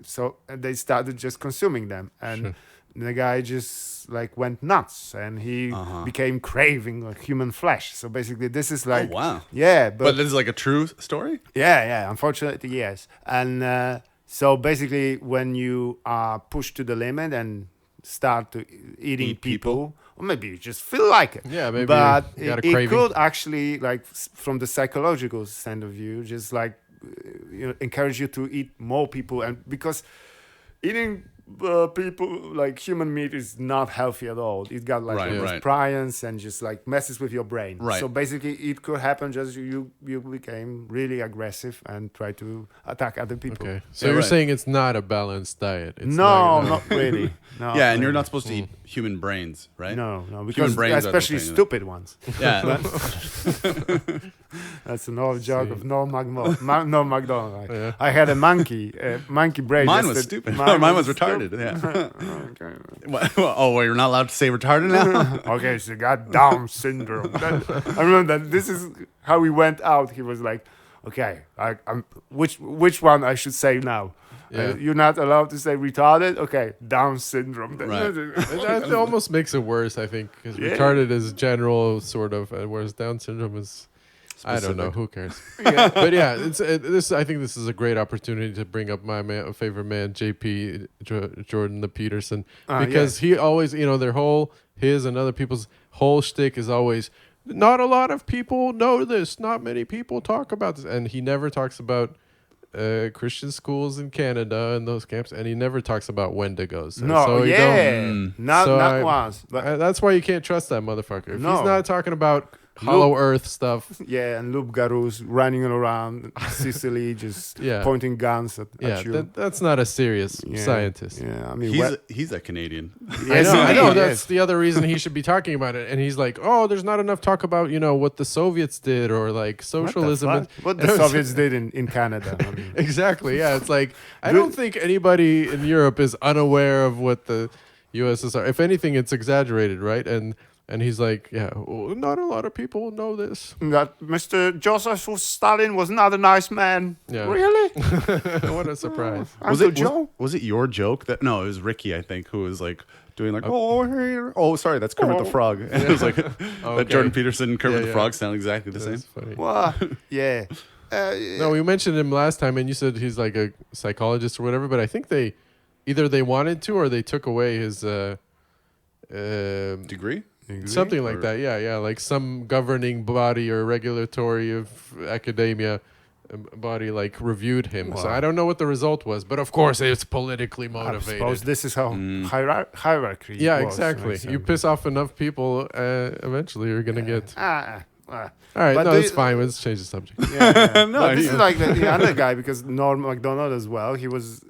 B: so they started just consuming them, and the guy just like went nuts, and he became craving like human flesh. So basically, this is like, but
C: this is like a true story.
B: Yeah. Unfortunately, yes. And so basically, when you are pushed to the limit and start to eating people, or maybe you just feel like it.
A: Yeah, maybe.
B: But it could actually, like, from the psychological stand of view, just like encourage you to eat more people, and because eating people like human meat is not healthy at all. It got like prions and just like messes with your brain. So basically it could happen just you became really aggressive and try to attack other people.
A: Okay. So you're saying it's not a balanced diet. It's
B: not really. No,
C: and you're not supposed to eat human brains, right?
B: No, because especially stupid ones.
C: Yeah.
B: That's an old joke of Norm McDonald. Right? I had a monkey brain.
C: Mine was stupid. Mine was retarded. Yeah.
B: Okay.
C: You're not allowed to say retarded now?
B: Okay, so you got Down syndrome. I remember that this is how he went out. He was like, okay, which one I should say now?
A: Yeah.
B: You're not allowed to say retarded? Okay, Down syndrome.
C: Right.
A: That almost makes it worse, I think, because retarded is general, sort of, whereas Down syndrome is... Specific. I don't know. Who cares? But yeah, I think this is a great opportunity to bring up my favorite man, JP Jordan the Peterson, because he always, his and other people's whole shtick is always, not a lot of people know this. Not many people talk about this, and he never talks about Christian schools in Canada and those camps, and he never talks about Wendigos.
B: Not once. But
A: that's why you can't trust that motherfucker. If he's not talking about Hollow Earth stuff.
B: Yeah, and Loup Garou's running around Sicily, just pointing guns at you.
A: That's not a serious scientist.
B: Yeah, I mean,
C: he's a Canadian.
A: I know. That's the other reason he should be talking about it. And he's like, oh, there's not enough talk about, what the Soviets did or like socialism.
B: What the Soviets did in Canada. I mean.
A: Exactly. Yeah, it's like, I don't think anybody in Europe is unaware of what the USSR. If anything, it's exaggerated, right? And he's like, not a lot of people know this.
B: That Mr. Joseph Stalin was not a nice man.
A: Yeah.
B: Really?
A: What a surprise.
C: Was it your joke? No, it was Ricky, I think, who was like doing like, sorry, that's Kermit the Frog. And it was like that Jordan Peterson and Kermit the Frog sound exactly the same.
A: Funny.
B: Well, yeah.
A: No, we mentioned him last time, and you said he's like a psychologist or whatever, but I think they wanted to or they took away his...
C: degree?
A: Something like that, yeah. Like some governing body or regulatory of academia body like reviewed him. So
B: Wow.
A: I don't know what the result was, but of course it's politically
B: I
A: motivated.
B: suppose this is how hierarchy
A: Yeah,
B: works,
A: exactly.
B: like,
A: You piss off enough people, eventually you're gonna get.
B: Ah.
A: All right,
B: But
A: no,
B: do
A: it's
B: you-
A: fine. Let's change the subject.
B: Yeah.
C: No,
B: But this
C: he-
B: is like the other guy, because Norm MacDonald as well. He was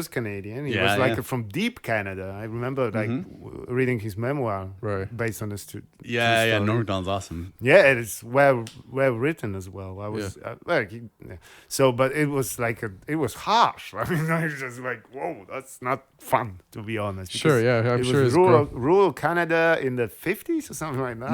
B: Canadian. He
C: Yeah,
B: was like
C: yeah.
B: from deep Canada. I remember like reading his memoir,
A: Right.
B: based on this.
C: Yeah,
B: story.
C: Norm Macdonald's awesome.
B: Yeah, it's well written as well. I was but it was like it was harsh. I mean, I was just like, whoa, that's not fun, to be honest.
A: Sure,
B: because
A: yeah, I'm
B: it
A: sure
B: was
A: it's
B: rural Canada in the 50s or something like that.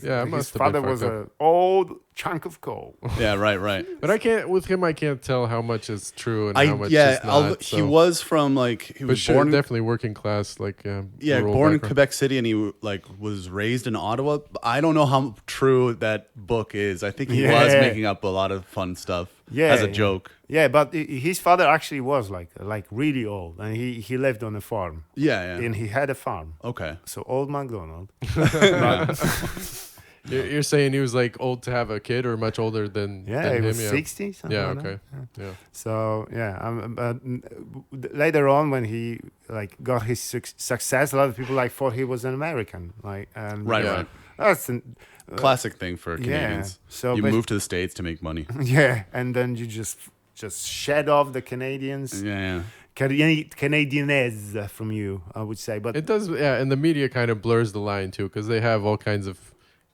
A: Yeah, it
B: his
A: must have been
B: father was
A: fucked
B: an old chunk of coal.
C: Yeah, right.
A: But I can't tell how much is true and how much is not.
C: He was from like he
A: but
C: was
A: sure,
C: born
A: definitely working class, like
C: born in
A: background.
C: Quebec City, and he like was raised in Ottawa. I don't know how true that book is. I think he was making up a lot of fun stuff as a joke.
B: Yeah, but his father actually was like really old, and he lived on a farm.
C: Yeah.
B: And he had a farm.
C: Okay.
B: So old MacDonald.
A: You're saying he was like old to have a kid, or much older than
B: Yeah,
A: than
B: he
A: him?
B: was 60 something.
A: Yeah.
B: like
A: Okay.
B: that.
A: Yeah.
B: So later on, when he like got his success, a lot of people like thought he was an American. Like
C: Right.
B: That's
C: Classic thing for Canadians.
B: So
C: you move to the States to make money.
B: yeah, and then you just shed off the Canadians.
C: Yeah.
B: Canadianese from you, I would say. But
A: It does, yeah, and the media kind of blurs the line too, because they have all kinds of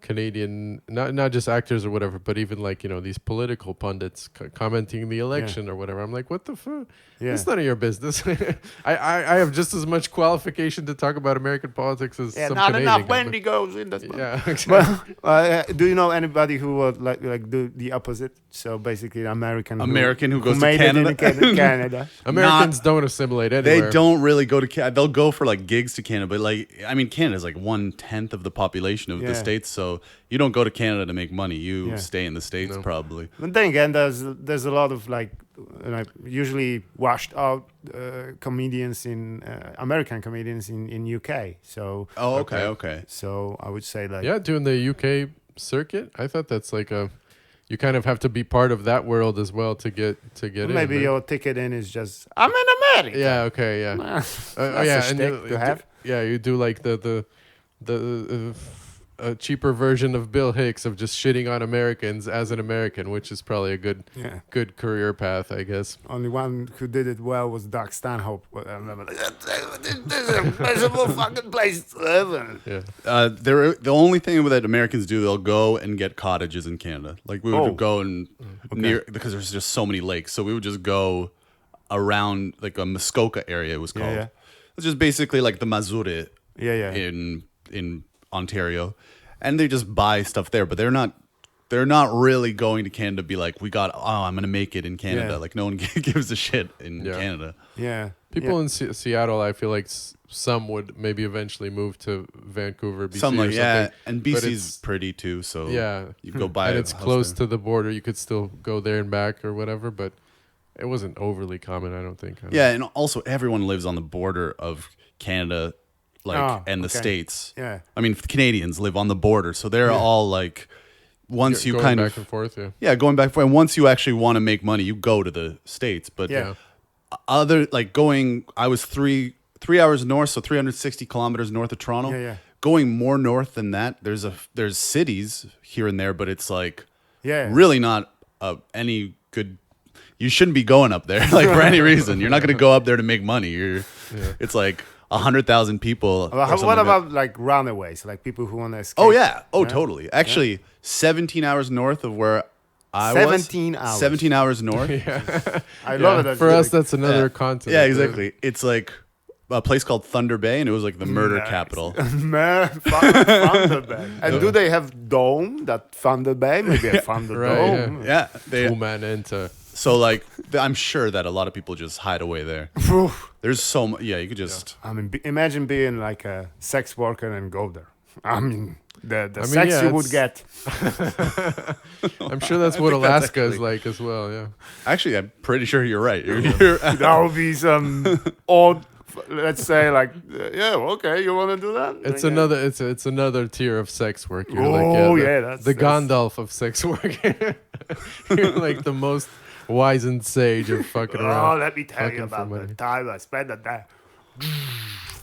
A: Canadian, not just actors or whatever, but even like these political pundits commenting the election or whatever. I'm like, what the fuck?
B: Yeah.
A: It's none of your business. I have just as much qualification to talk about American politics as some
B: not
A: Canadian
B: enough
A: guy, but-
B: Wendigos in this.
A: Yeah, exactly.
B: Well, do you know anybody who would like do the opposite? So basically, American
C: American who goes to
B: made
C: Canada?
B: it in Canada.
A: Americans don't assimilate anywhere.
C: They don't really go to Canada. They'll go for like gigs to Canada, but like Canada's like 1/10 of the population of the States, so you don't go to Canada to make money. You stay in the States probably.
B: But then again, there's a lot of like usually washed out comedians in American comedians in UK. So
C: Okay.
B: so I would say like
A: Yeah, doing the UK circuit. I thought that's like you kind of have to be part of that world as well to get in.
B: maybe
A: right?
B: your ticket in is just I'm in America.
A: Yeah. Okay. Yeah.
B: That's
A: Yeah,
B: a shtick to have.
A: You do like the cheaper version of Bill Hicks of just shitting on Americans as an American, which is probably a good career path, I guess.
B: Only one who did it well was Doug Stanhope. I remember, this is a miserable fucking place to live in.
A: Yeah.
C: The only thing that Americans do, they'll go and get cottages in Canada. Like we would go and near, because there's just so many lakes, so we would just go around like a Muskoka area. It was called.
B: Yeah.
C: It's just basically like the Mazure.
B: Yeah.
C: In Ontario, and they just buy stuff there, but they're not really going to Canada to be like, I'm gonna make it in Canada.
B: Yeah.
C: Like no one gives a shit in Canada.
B: Yeah.
A: People in Seattle, I feel like some would maybe eventually move to Vancouver, BC,
C: Something like
A: or something.
C: and
A: But
C: BC's pretty too. So you go buy
A: and
C: a
A: it's
C: house
A: close
C: there.
A: to the border. You could still go there and back or whatever, but it wasn't overly common, I don't think.
C: Yeah, and also everyone lives on the border of Canada, and the States.
B: Yeah.
C: I mean, Canadians live on the border, so they're all like, once you
A: going
C: kind
A: back
C: of
A: and forth,
C: going back and forth. And once you actually want to make money, you go to the States. But other like going, I was 3 hours north, so 360 kilometers north of Toronto.
B: Yeah.
C: Going more north than that, there's cities here and there, but it's like really not any good. You shouldn't be going up there like for any reason. You're not going to go up there to make money. It's like 100,000 people.
B: What about like runaways, like people who want to escape?
C: Oh yeah. Oh totally. Actually, 17 hours north of where I was.
B: 17 hours.
C: 17 hours north.
B: I love it.
A: For us, that's another continent.
C: Yeah, exactly. It's like a place called Thunder Bay, and it was like the murder capital.
B: Man, Thunder Bay. And do they have dome? That Thunder Bay? Maybe a Thunder
A: Right,
B: Dome.
C: Yeah.
A: Two-man into...
C: So like, I'm sure that a lot of people just hide away there. There's so much. Yeah, you could just.
B: I mean, imagine being like a sex worker and go there. I mean, the sex you would get.
A: I'm sure that's what Alaska is like as well, yeah.
C: Actually, I'm pretty sure you're right.
B: That would be some odd let's say like, yeah, okay, you want to do that?
A: It's
B: Like,
A: another it's another tier of sex work. You're
B: Oh,
A: like,
B: yeah, that's-
A: the
B: that's-
A: Gandalf of sex work. You're like the most wise and sage of fucking
B: Oh,
A: around.
B: let me tell you
A: fucking for
B: about the
A: money.
B: time I spent at that.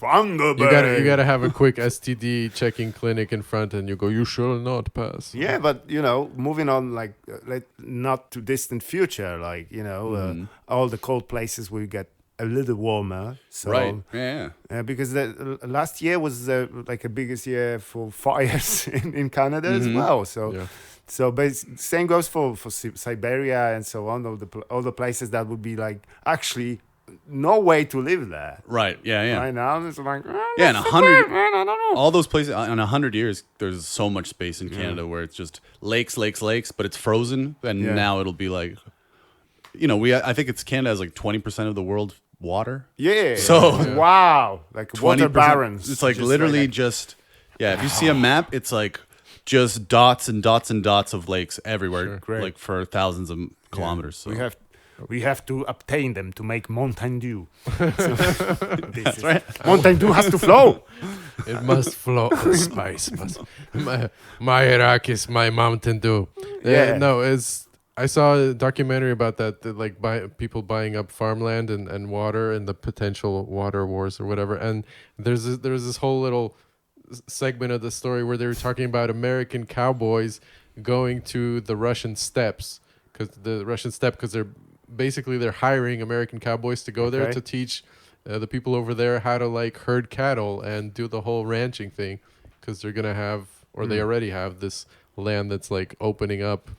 B: Fungal
A: You gotta have a quick STD checking clinic in front, and you go, you shall not pass.
B: Yeah, but moving on, like not too distant future, like all the cold places will get a little warmer. So,
C: Right. Yeah.
B: because the last year was like a biggest year for fires in Canada as well. So,
A: Yeah.
B: same goes for Siberia and so on. All the places that would be like actually no way to live there.
C: Right. Yeah. Yeah.
B: Right now, it's like
C: Yeah, in
B: that's
C: 100
B: so bad, man, I don't know.
C: all those places in 100 years, there's so much space in Canada where it's just lakes, but it's frozen, and
B: Yeah.
C: now it'll be like, I think it's Canada has like 20% of the world's water.
B: Yeah.
C: So-
B: wow, like water
C: 20%.
B: barons.
C: It's like
B: Just
C: literally
B: like
C: just if you see a map, it's like just dots and dots and dots of lakes everywhere,
B: Great.
C: like for thousands of kilometers. So.
B: we have to obtain them to make Mountain Dew. That's
C: right.
B: Mountain Dew has to flow.
A: It must flow. The spice must. My Iraqis, my Mountain Dew.
B: Yeah.
A: No, I saw a documentary about that like people buying up farmland and water and the potential water wars or whatever. And there was this whole little segment of the story where they were talking about American cowboys going to the Russian steppes because they're hiring American cowboys to go there
B: Okay.
A: to teach the people over there how to like herd cattle and do the whole ranching thing, because they're gonna have, or they already have, this land that's like opening up,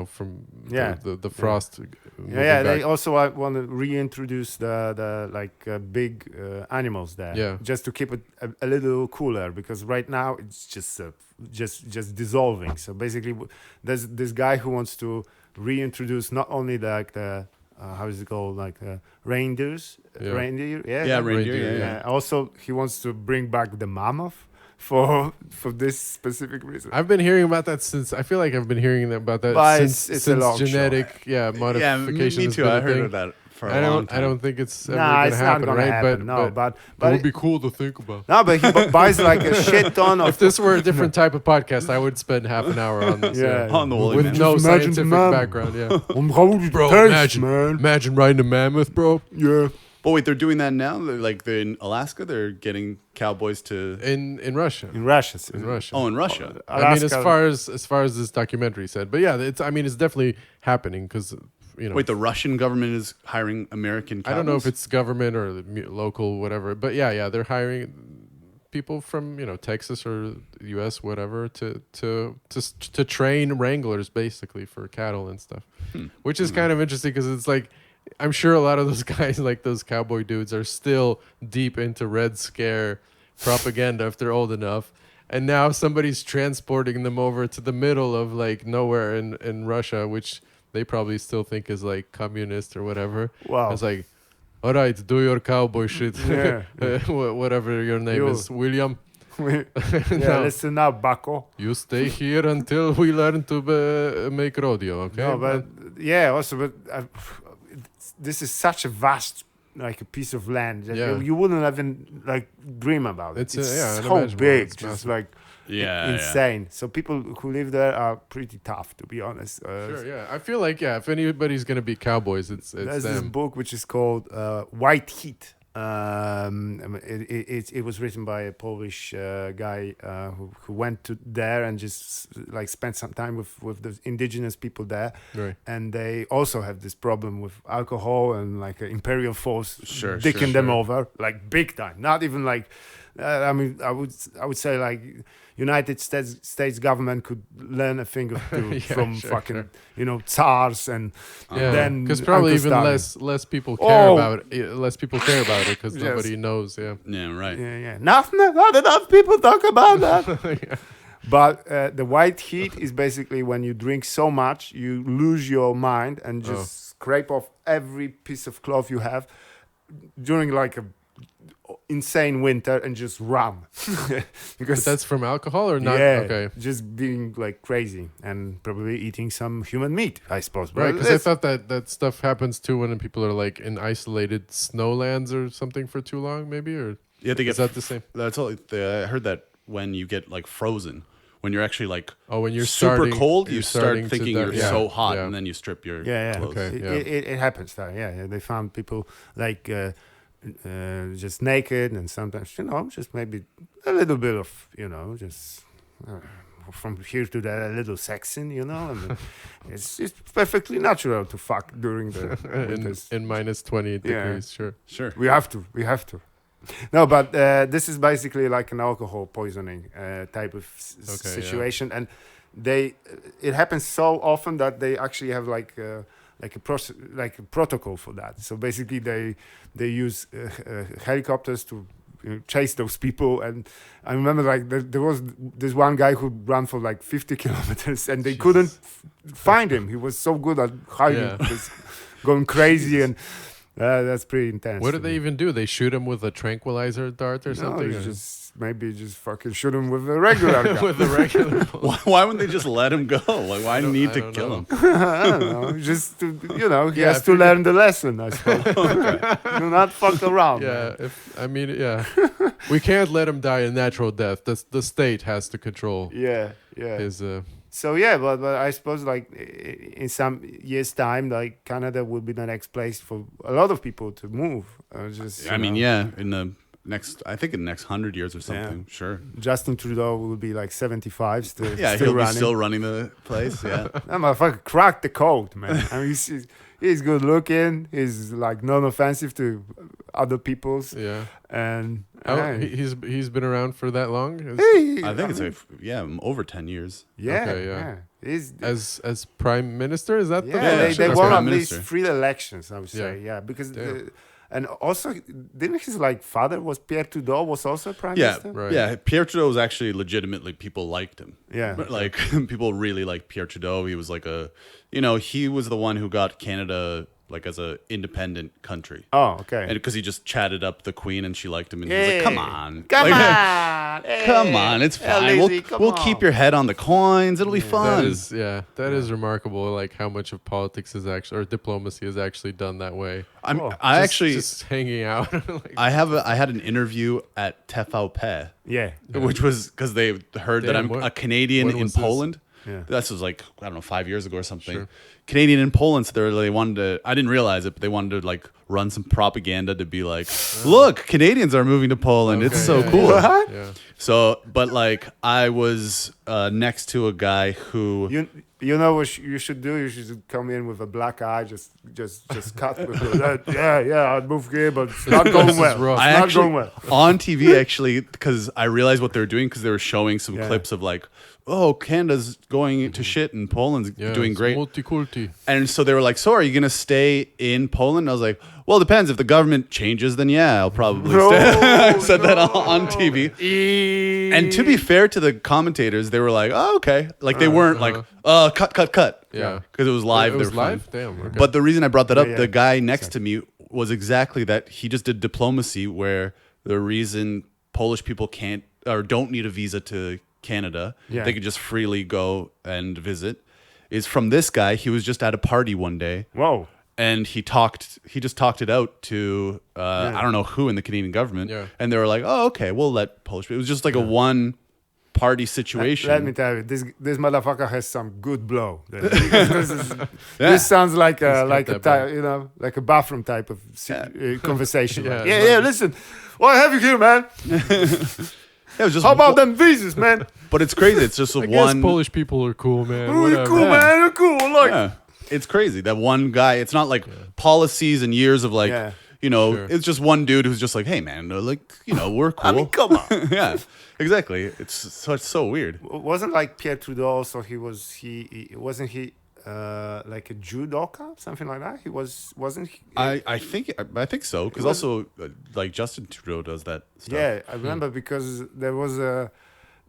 A: from
B: Yeah.
A: the frost. moving
B: Yeah, they
A: back.
B: also want to reintroduce the big animals there.
A: Yeah.
B: Just to keep it a little cooler, because right now it's just dissolving. So basically, there's this guy who wants to reintroduce not only the how is it called, like reindeers,
A: Yeah.
B: reindeer,
C: Yeah, reindeer.
A: Reindeer,
C: Yeah.
B: Also, he wants to bring back the mammoth for this specific reason.
A: I've been hearing about that since. I feel like I've been hearing about that
B: But
A: since
B: it's a long shot.
A: genetic modification.
C: me
A: has
C: too.
A: been a
C: I heard
A: thing.
C: of that for a long time.
A: I don't think it's ever
B: Nah,
A: gonna
B: it's
A: happen,
B: not gonna
A: right?
B: happen. But
A: it would be cool to think about.
B: no, but he buys like a shit ton of.
A: If this were a different type of podcast, I would spend half an hour on this.
B: Yeah.
C: On the woolly
A: with
C: man.
A: no
B: Just imagine the
A: scientific
B: mammoth.
A: background. Yeah,
B: How would it
A: bro,
B: taste, man?
A: imagine riding a mammoth, bro.
B: Yeah.
C: But wait, they're doing that now. They're in Alaska. They're getting cowboys to.
A: In Russia.
B: In Russia.
A: In Russia.
C: Oh, in Russia.
A: I mean,
B: Alaska-
A: as far as this documentary said, but yeah, it's definitely happening because
C: Wait, the Russian government is hiring American cowboys?
A: I don't know if it's government or the local, whatever, but yeah, they're hiring people from Texas or U.S. whatever to train wranglers basically for cattle and stuff, which is kind of interesting because it's like, I'm sure a lot of those guys, like those cowboy dudes, are still deep into Red Scare propaganda if they're old enough. And now somebody's transporting them over to the middle of like nowhere in Russia, which they probably still think is like communist or whatever.
B: Wow.
A: It's like, all right, do your cowboy shit.
B: Yeah.
A: Whatever your name
B: You-
A: is, William.
B: Yeah,
A: No.
B: listen now, Bucko.
A: You stay here until we learn to make rodeo, okay?
B: No, but this is such a vast, like a piece of land that
A: Yeah.
B: you wouldn't even like dream about it.
A: It's,
B: It's so
A: unimaginable.
B: big,
A: It's
B: just
A: massive.
B: like
C: Yeah,
B: insane. So people who live there are pretty tough, to be honest.
A: Sure, yeah. I feel like, if anybody's going to be cowboys, it's
B: There's this
A: them.
B: book which is called White Heat. It was written by a Polish guy who went to there and just like spent some time with the indigenous people there,
A: Right.
B: and they also have this problem with alcohol and like an imperial force
C: Sure,
B: dicking them
C: sure.
B: over like big time. Not even like I mean, I would say like United States government could learn a thing or two
A: Yeah,
B: from
A: sure,
B: fucking tsars and
A: Yeah,
B: then
A: because probably
B: Uncle
A: even
B: Stalin.
A: less people care
B: Oh.
A: about it. Less people care about it because
B: Yes.
A: nobody knows. Yeah.
C: Yeah, right.
B: Yeah. Not enough people talk about that.
A: Yeah.
B: But the white heat is basically when you drink so much, you lose your mind and just scrape off every piece of cloth you have during like a insane winter and just run. Because
A: But that's from alcohol or not?
B: yeah,
A: Okay.
B: just being like crazy and probably eating some human meat, I suppose.
A: Right,
B: But
A: because I
B: it's-
A: thought that stuff happens too when people are like in isolated snowlands or something for too long, maybe, or
C: Yeah, they
A: is that the same?
C: That's all. I heard that when you get like frozen, when you're actually like
A: Oh, when you're
C: super
A: starting,
C: cold,
A: you're
C: you
A: starting
C: start
A: to
C: thinking
A: die-
C: you're
A: yeah,
C: so hot,
A: yeah.
C: and then you strip your
B: yeah.
C: clothes.
A: Okay.
B: It happens there. Yeah, they found people like just naked and sometimes just maybe a little bit of just from here to there a little sexing, and it's perfectly natural to fuck during the winters.
A: in minus 20
B: Yeah.
A: degrees, sure.
C: Sure.
B: We have to. No, but this is basically like an alcohol poisoning type of
A: Okay,
B: situation, and it happens so often that they actually have like a protocol for that. So basically, they use helicopters to chase those people. And I remember like there was this one guy who ran for like 50 kilometers, and they couldn't find him. He was so good at hiding,
A: Yeah.
B: just going crazy, and that's pretty intense.
A: What do
B: to
A: they
B: me.
A: even do? They shoot him with a tranquilizer dart or
B: No,
A: something?
B: you
A: or-
B: maybe just fucking shoot him with a regular gun.
A: with a regular bullet?
C: Why wouldn't they just let him go? Like, why
A: don't-
C: need
A: I
C: to
A: don't
C: kill
A: know.
C: him?
B: I don't know. Just to, he
A: Yeah,
B: has
A: if
B: to
A: you're
B: learn the lesson, I suppose. Do not fuck around.
A: Yeah,
B: man.
A: we can't let him die a natural death. The state has to control
B: Yeah.
A: his.
B: So yeah, but I suppose like in some years' time, like Canada will be the next place for a lot of people to move.
C: I mean, yeah, in the next 100 years or something. Sure.
B: Justin Trudeau will be like 75, still.
C: Yeah,
B: still
C: he'll
B: running.
C: be still running the place. Yeah.
B: That motherfucker cracked the code, man. I mean, he's good looking. He's like non-offensive to other people's,
A: Yeah.
B: and
A: He's been around for that long?
C: I think it's over 10 years.
B: yeah,
A: Okay, yeah.
B: yeah. He's
A: As prime minister, is that
B: yeah,
C: Yeah,
B: they
C: sure.
B: won
C: Prime
B: at least
C: Minister.
B: 3 elections, I would say. Yeah, because
A: Damn.
B: and also didn't his like father was Pierre Trudeau was also prime
C: Yeah,
B: minister?
A: Right.
C: yeah. Pierre Trudeau was actually legitimately people liked him.
B: Yeah.
C: But, like people really liked Pierre Trudeau. He was like he was the one who got Canada like as a independent country.
B: Oh, okay.
C: And because he just chatted up the Queen and she liked him, and he was like, "Come on,
B: Come
C: Like,
B: on,
C: come on, it's fine. We'll keep your head on the coins. It'll be fun."
A: That is remarkable. Like how much of politics is actually or diplomacy is actually done that way.
C: I actually
A: just hanging out. Like,
C: I had an interview at TVP,
B: Yeah.
C: which was because they heard that
A: Damn,
C: I'm
A: what-
C: a Canadian
A: when
C: in
A: was this?
C: Poland.
B: Yeah.
C: This was like, I don't know, 5 years ago or something.
A: Sure.
C: Canadian in Poland, so they wanted to, I didn't realize it, but they wanted to like run some propaganda to be like, look, Canadians are moving to Poland. It's
A: Okay,
C: so
A: yeah,
C: cool.
A: yeah, yeah.
C: So, but like I was next to a guy who,
B: You know what you should do? You should come in with a black eye, just cut with yeah, I'd move here, but it's not going well.
A: rough.
B: It's
C: I
B: not
C: actually
B: going well.
C: on TV actually, because I realized what they were doing because they were showing some
B: Yeah.
C: clips of like, oh, Canada's going to shit and Poland's
A: Yeah,
C: doing
A: it's
C: great.
A: Multi-culti.
C: And so they were like, so are you going to stay in Poland? And I was like, well, it depends. If the government changes, then yeah, I'll probably stay. I said that on TV. And to be fair to the commentators, they were like, oh, okay. Like they weren't like, cut.
A: Yeah.
C: Because it was live.
A: It was
C: they were fine.
A: live? Damn. Okay.
C: But the reason I brought that up,
B: yeah.
C: the guy next to me was exactly that. He just did diplomacy where the reason Polish people can't or don't need a visa to Canada,
B: Yeah.
C: they could just freely go and visit, is from this guy. He was just at a party one day.
B: Whoa.
C: And he just talked it out to I don't know who in the Canadian government,
A: Yeah.
C: and they were like, "Oh, okay, we'll let Polish people." It was just like a one party situation.
B: Let me tell you, this motherfucker has some good blow. This sounds like a like a bathroom type of conversation.
A: Yeah,
B: Yeah, listen, what have you here, man?
C: It was just
B: How about them visas, man?
C: But it's crazy. It's just
A: I guess
C: one.
A: Polish people are cool, man.
B: You're
A: Whatever.
B: cool, man. You're cool. Like,
C: Yeah. It's crazy that one guy. It's not like policies and years of like,
B: Yeah.
A: Sure.
C: it's just one dude who's just like, hey man, like, we're cool.
B: I mean, come on.
C: Yeah, exactly. It's so weird.
B: Wasn't like Pierre Trudeau also? He wasn't he like a judoka, something like that. Wasn't he?
C: I think so because also like Justin Trudeau does that stuff.
B: Yeah, I remember because there was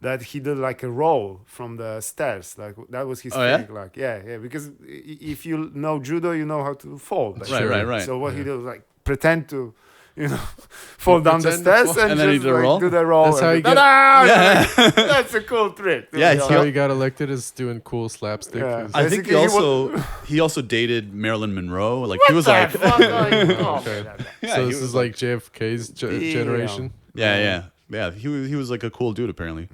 B: that he did like a roll from the stairs, like that was his
C: Oh, yeah?
B: thing. Like yeah, because if you know judo, you know how to fall.
C: Right.
B: So what he did was like pretend to fall down the
A: pretend to
B: stairs
A: fall.
B: and
C: And then he
B: just
C: did a roll?
B: do the roll.
A: That's how
B: and
A: you get-
B: ta-da! That's a cool trick.
C: Yeah,
B: Yeah,
A: That's how he got elected, is doing cool slapstick.
B: Yeah.
C: I think he
B: Basically, he
C: also dated Marilyn Monroe. Like he
B: what
C: was
B: the
C: like,
B: fuck are you talking
A: Okay.
B: about?
C: yeah,
A: So
C: he
A: this
C: was
A: is like JFK's generation.
C: yeah. He was like a cool dude apparently.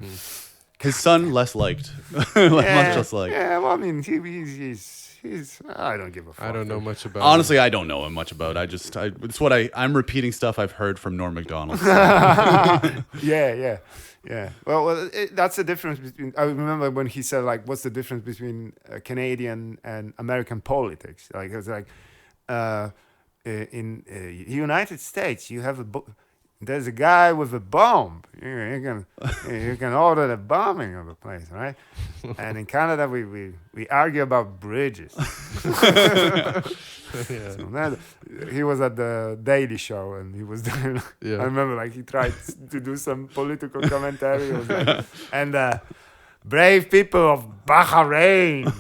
C: His son less liked, much less liked.
B: Yeah, well, I mean, he's. I don't give a fuck.
A: I don't know much about
C: Honestly, I don't know him much about. It's what I'm repeating stuff I've heard from Norm Macdonald. So.
B: Yeah. Well, that's the difference between. I remember when he said, like, what's the difference between Canadian and American politics? Like, it's like, in United States, you have there's a guy with a bomb. You can order the bombing of the place, right? And in Canada, we argue about bridges.
A: Yeah.
B: So that, he was at the Daily Show and he was there.
A: Yeah.
B: I remember, like, he tried to do some political commentary. It was like, and brave people of Bahrain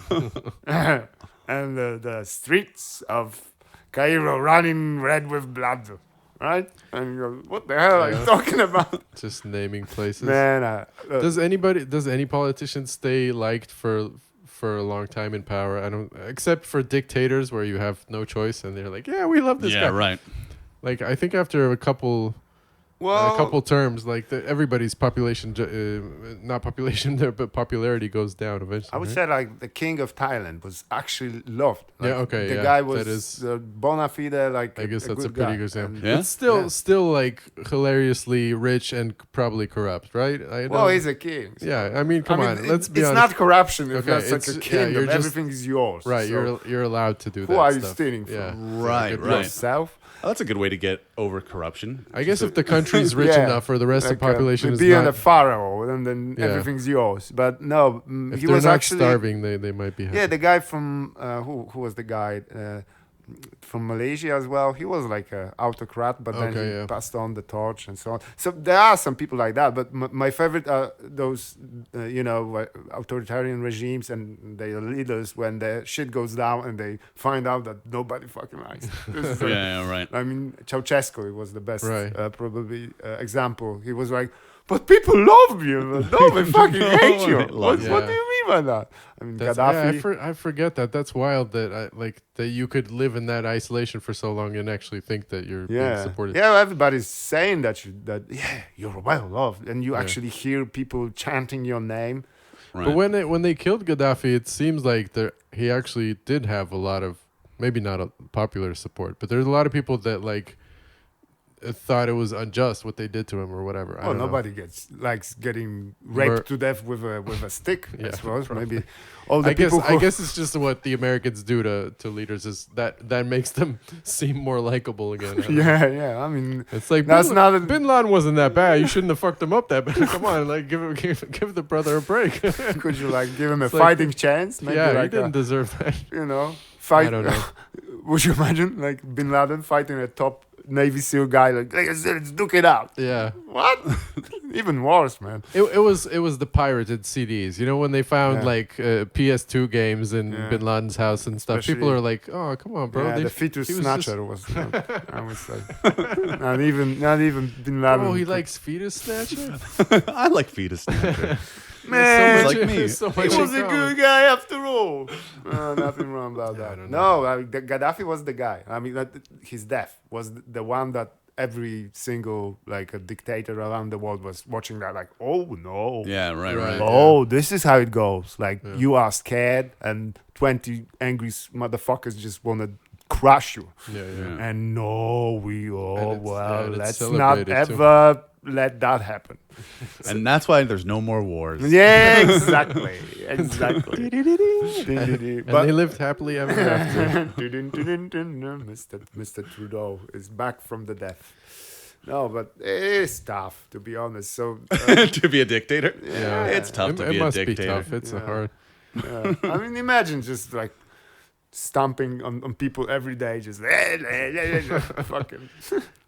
B: and the streets of Cairo running red with blood. Right? And you go, what the hell are you talking about?
A: Just naming places.
B: Man,
A: Does any politician stay liked for a long time in power? I don't, except for dictators where you have no choice and they're like, yeah, we love this guy.
C: Yeah, right.
A: Like, I think after a couple terms, like everybody's population, not population there, but popularity goes down eventually.
B: I would
A: right?
B: say, like, the king of Thailand was actually loved. Like,
A: Yeah, okay,
B: The
A: yeah,
B: guy
A: that
B: was
A: is-
B: bona fide, like,
A: I guess
B: a
A: that's a
B: good
A: pretty
B: guy.
A: good example.
B: And-
C: Yeah?
A: It's still like hilariously rich and probably corrupt, right?
B: Well, he's a king. So.
A: Yeah, I mean, come on, let's be
B: it's
A: honest.
B: not corruption if
A: Okay,
B: you're such
A: it's-
B: a
A: yeah,
B: kingdom.
A: you're just-
B: Everything is yours.
A: Right,
B: so
A: you're allowed to do that.
B: who are you
A: stuff.
B: stealing from?
A: Yeah,
C: Right,
A: Good
C: right.
B: Yourself?
C: Oh, that's a good way to get over corruption.
A: I guess if the country's rich
B: Yeah,
A: enough, or the rest of the
B: Like,
A: population is
B: being
A: not,
B: a pharaoh, and then
A: Yeah.
B: everything's yours. But no,
A: if
B: he
A: they're
B: was
A: not
B: actually
A: starving, they might be happy.
B: Yeah, the guy from who was the guy from Malaysia as well. He was like a autocrat, but then
A: Okay,
B: he
A: yeah.
B: passed on the torch and so on. So there are some people like that. But my favorite are those authoritarian regimes and their leaders when the shit goes down and they find out that nobody fucking likes. This is
C: Yeah, right.
B: I mean, Ceausescu was the best
A: Right.
B: probably example. He was like, but people love you. No, they fucking hate you.
C: Love
B: What
A: you.
B: do you mean by that? I mean,
A: That's, yeah,
B: Gaddafi.
A: I forget that. That's wild that that you could live in that isolation for so long and actually think that you're being
B: Yeah,
A: supported.
B: yeah. Everybody's saying that you're well loved, and you actually hear people chanting your name.
C: Right.
A: But when they killed Gaddafi, it seems like he actually did have a lot of, maybe not a popular support, but there's a lot of people that thought it was unjust what they did to him or whatever. I
B: Well,
A: don't know.
B: nobody likes getting raped
A: Mur-
B: to death with a stick. I
A: Yeah,
B: suppose
A: probably.
B: maybe all the
A: I guess
B: people.
A: I guess it's just what the Americans do to leaders is that makes them seem more likable again. I don't know.
B: Yeah. I mean,
A: It's like
B: That's not a-
A: Bin Laden wasn't that bad. You shouldn't have fucked him up that bad. Come on, like give the brother a break.
B: could you give him a
A: It's like-
B: fighting chance? Maybe
A: Yeah, he
B: like
A: didn't deserve that.
B: fight.
A: I don't know.
B: Would you imagine Bin Laden fighting a top Navy SEAL guy? Let's duke it out.
A: Yeah.
B: What? Even worse, man.
A: It was the pirated CDs. You know, when they found
B: Yeah.
A: PS2 games in
B: Yeah.
A: Bin Laden's house and stuff. People
B: Especially-
A: are like, "Oh, come on, bro."
B: Yeah,
A: They-
B: the fetus
A: he was
B: snatcher was. I would say. not even Bin Laden.
A: Oh, he likes fetus snatcher.
C: I like fetus snatcher.
B: Man,
C: like me.
A: So
B: he
A: much
B: was
A: in
B: a
A: common.
B: good guy after all. Nothing wrong about
A: I
B: that.
A: don't
B: No, Gaddafi was the guy. I mean, his death was the one that every single a dictator around the world was watching that. Like, oh no.
C: Yeah, right,
A: Right.
C: right.
B: Oh, this is how it goes. You are scared, and 20 angry motherfuckers just want to crush you.
A: Yeah, yeah.
C: Yeah.
B: And no,
A: and it's
B: let's not
A: celebrated, too.
B: ever let that happen.
C: And that's why there's no more wars.
B: Yeah, exactly. Exactly.
A: And they lived happily ever after.
B: Mr. Trudeau is back from the death. No, but it is tough, to be honest. So,
C: To be a dictator.
A: Yeah.
C: It's tough to
A: it
C: be a
A: must
C: dictator.
A: be tough. It's a
B: Yeah.
A: hard.
B: I mean, imagine just stomping on people every day, just fucking.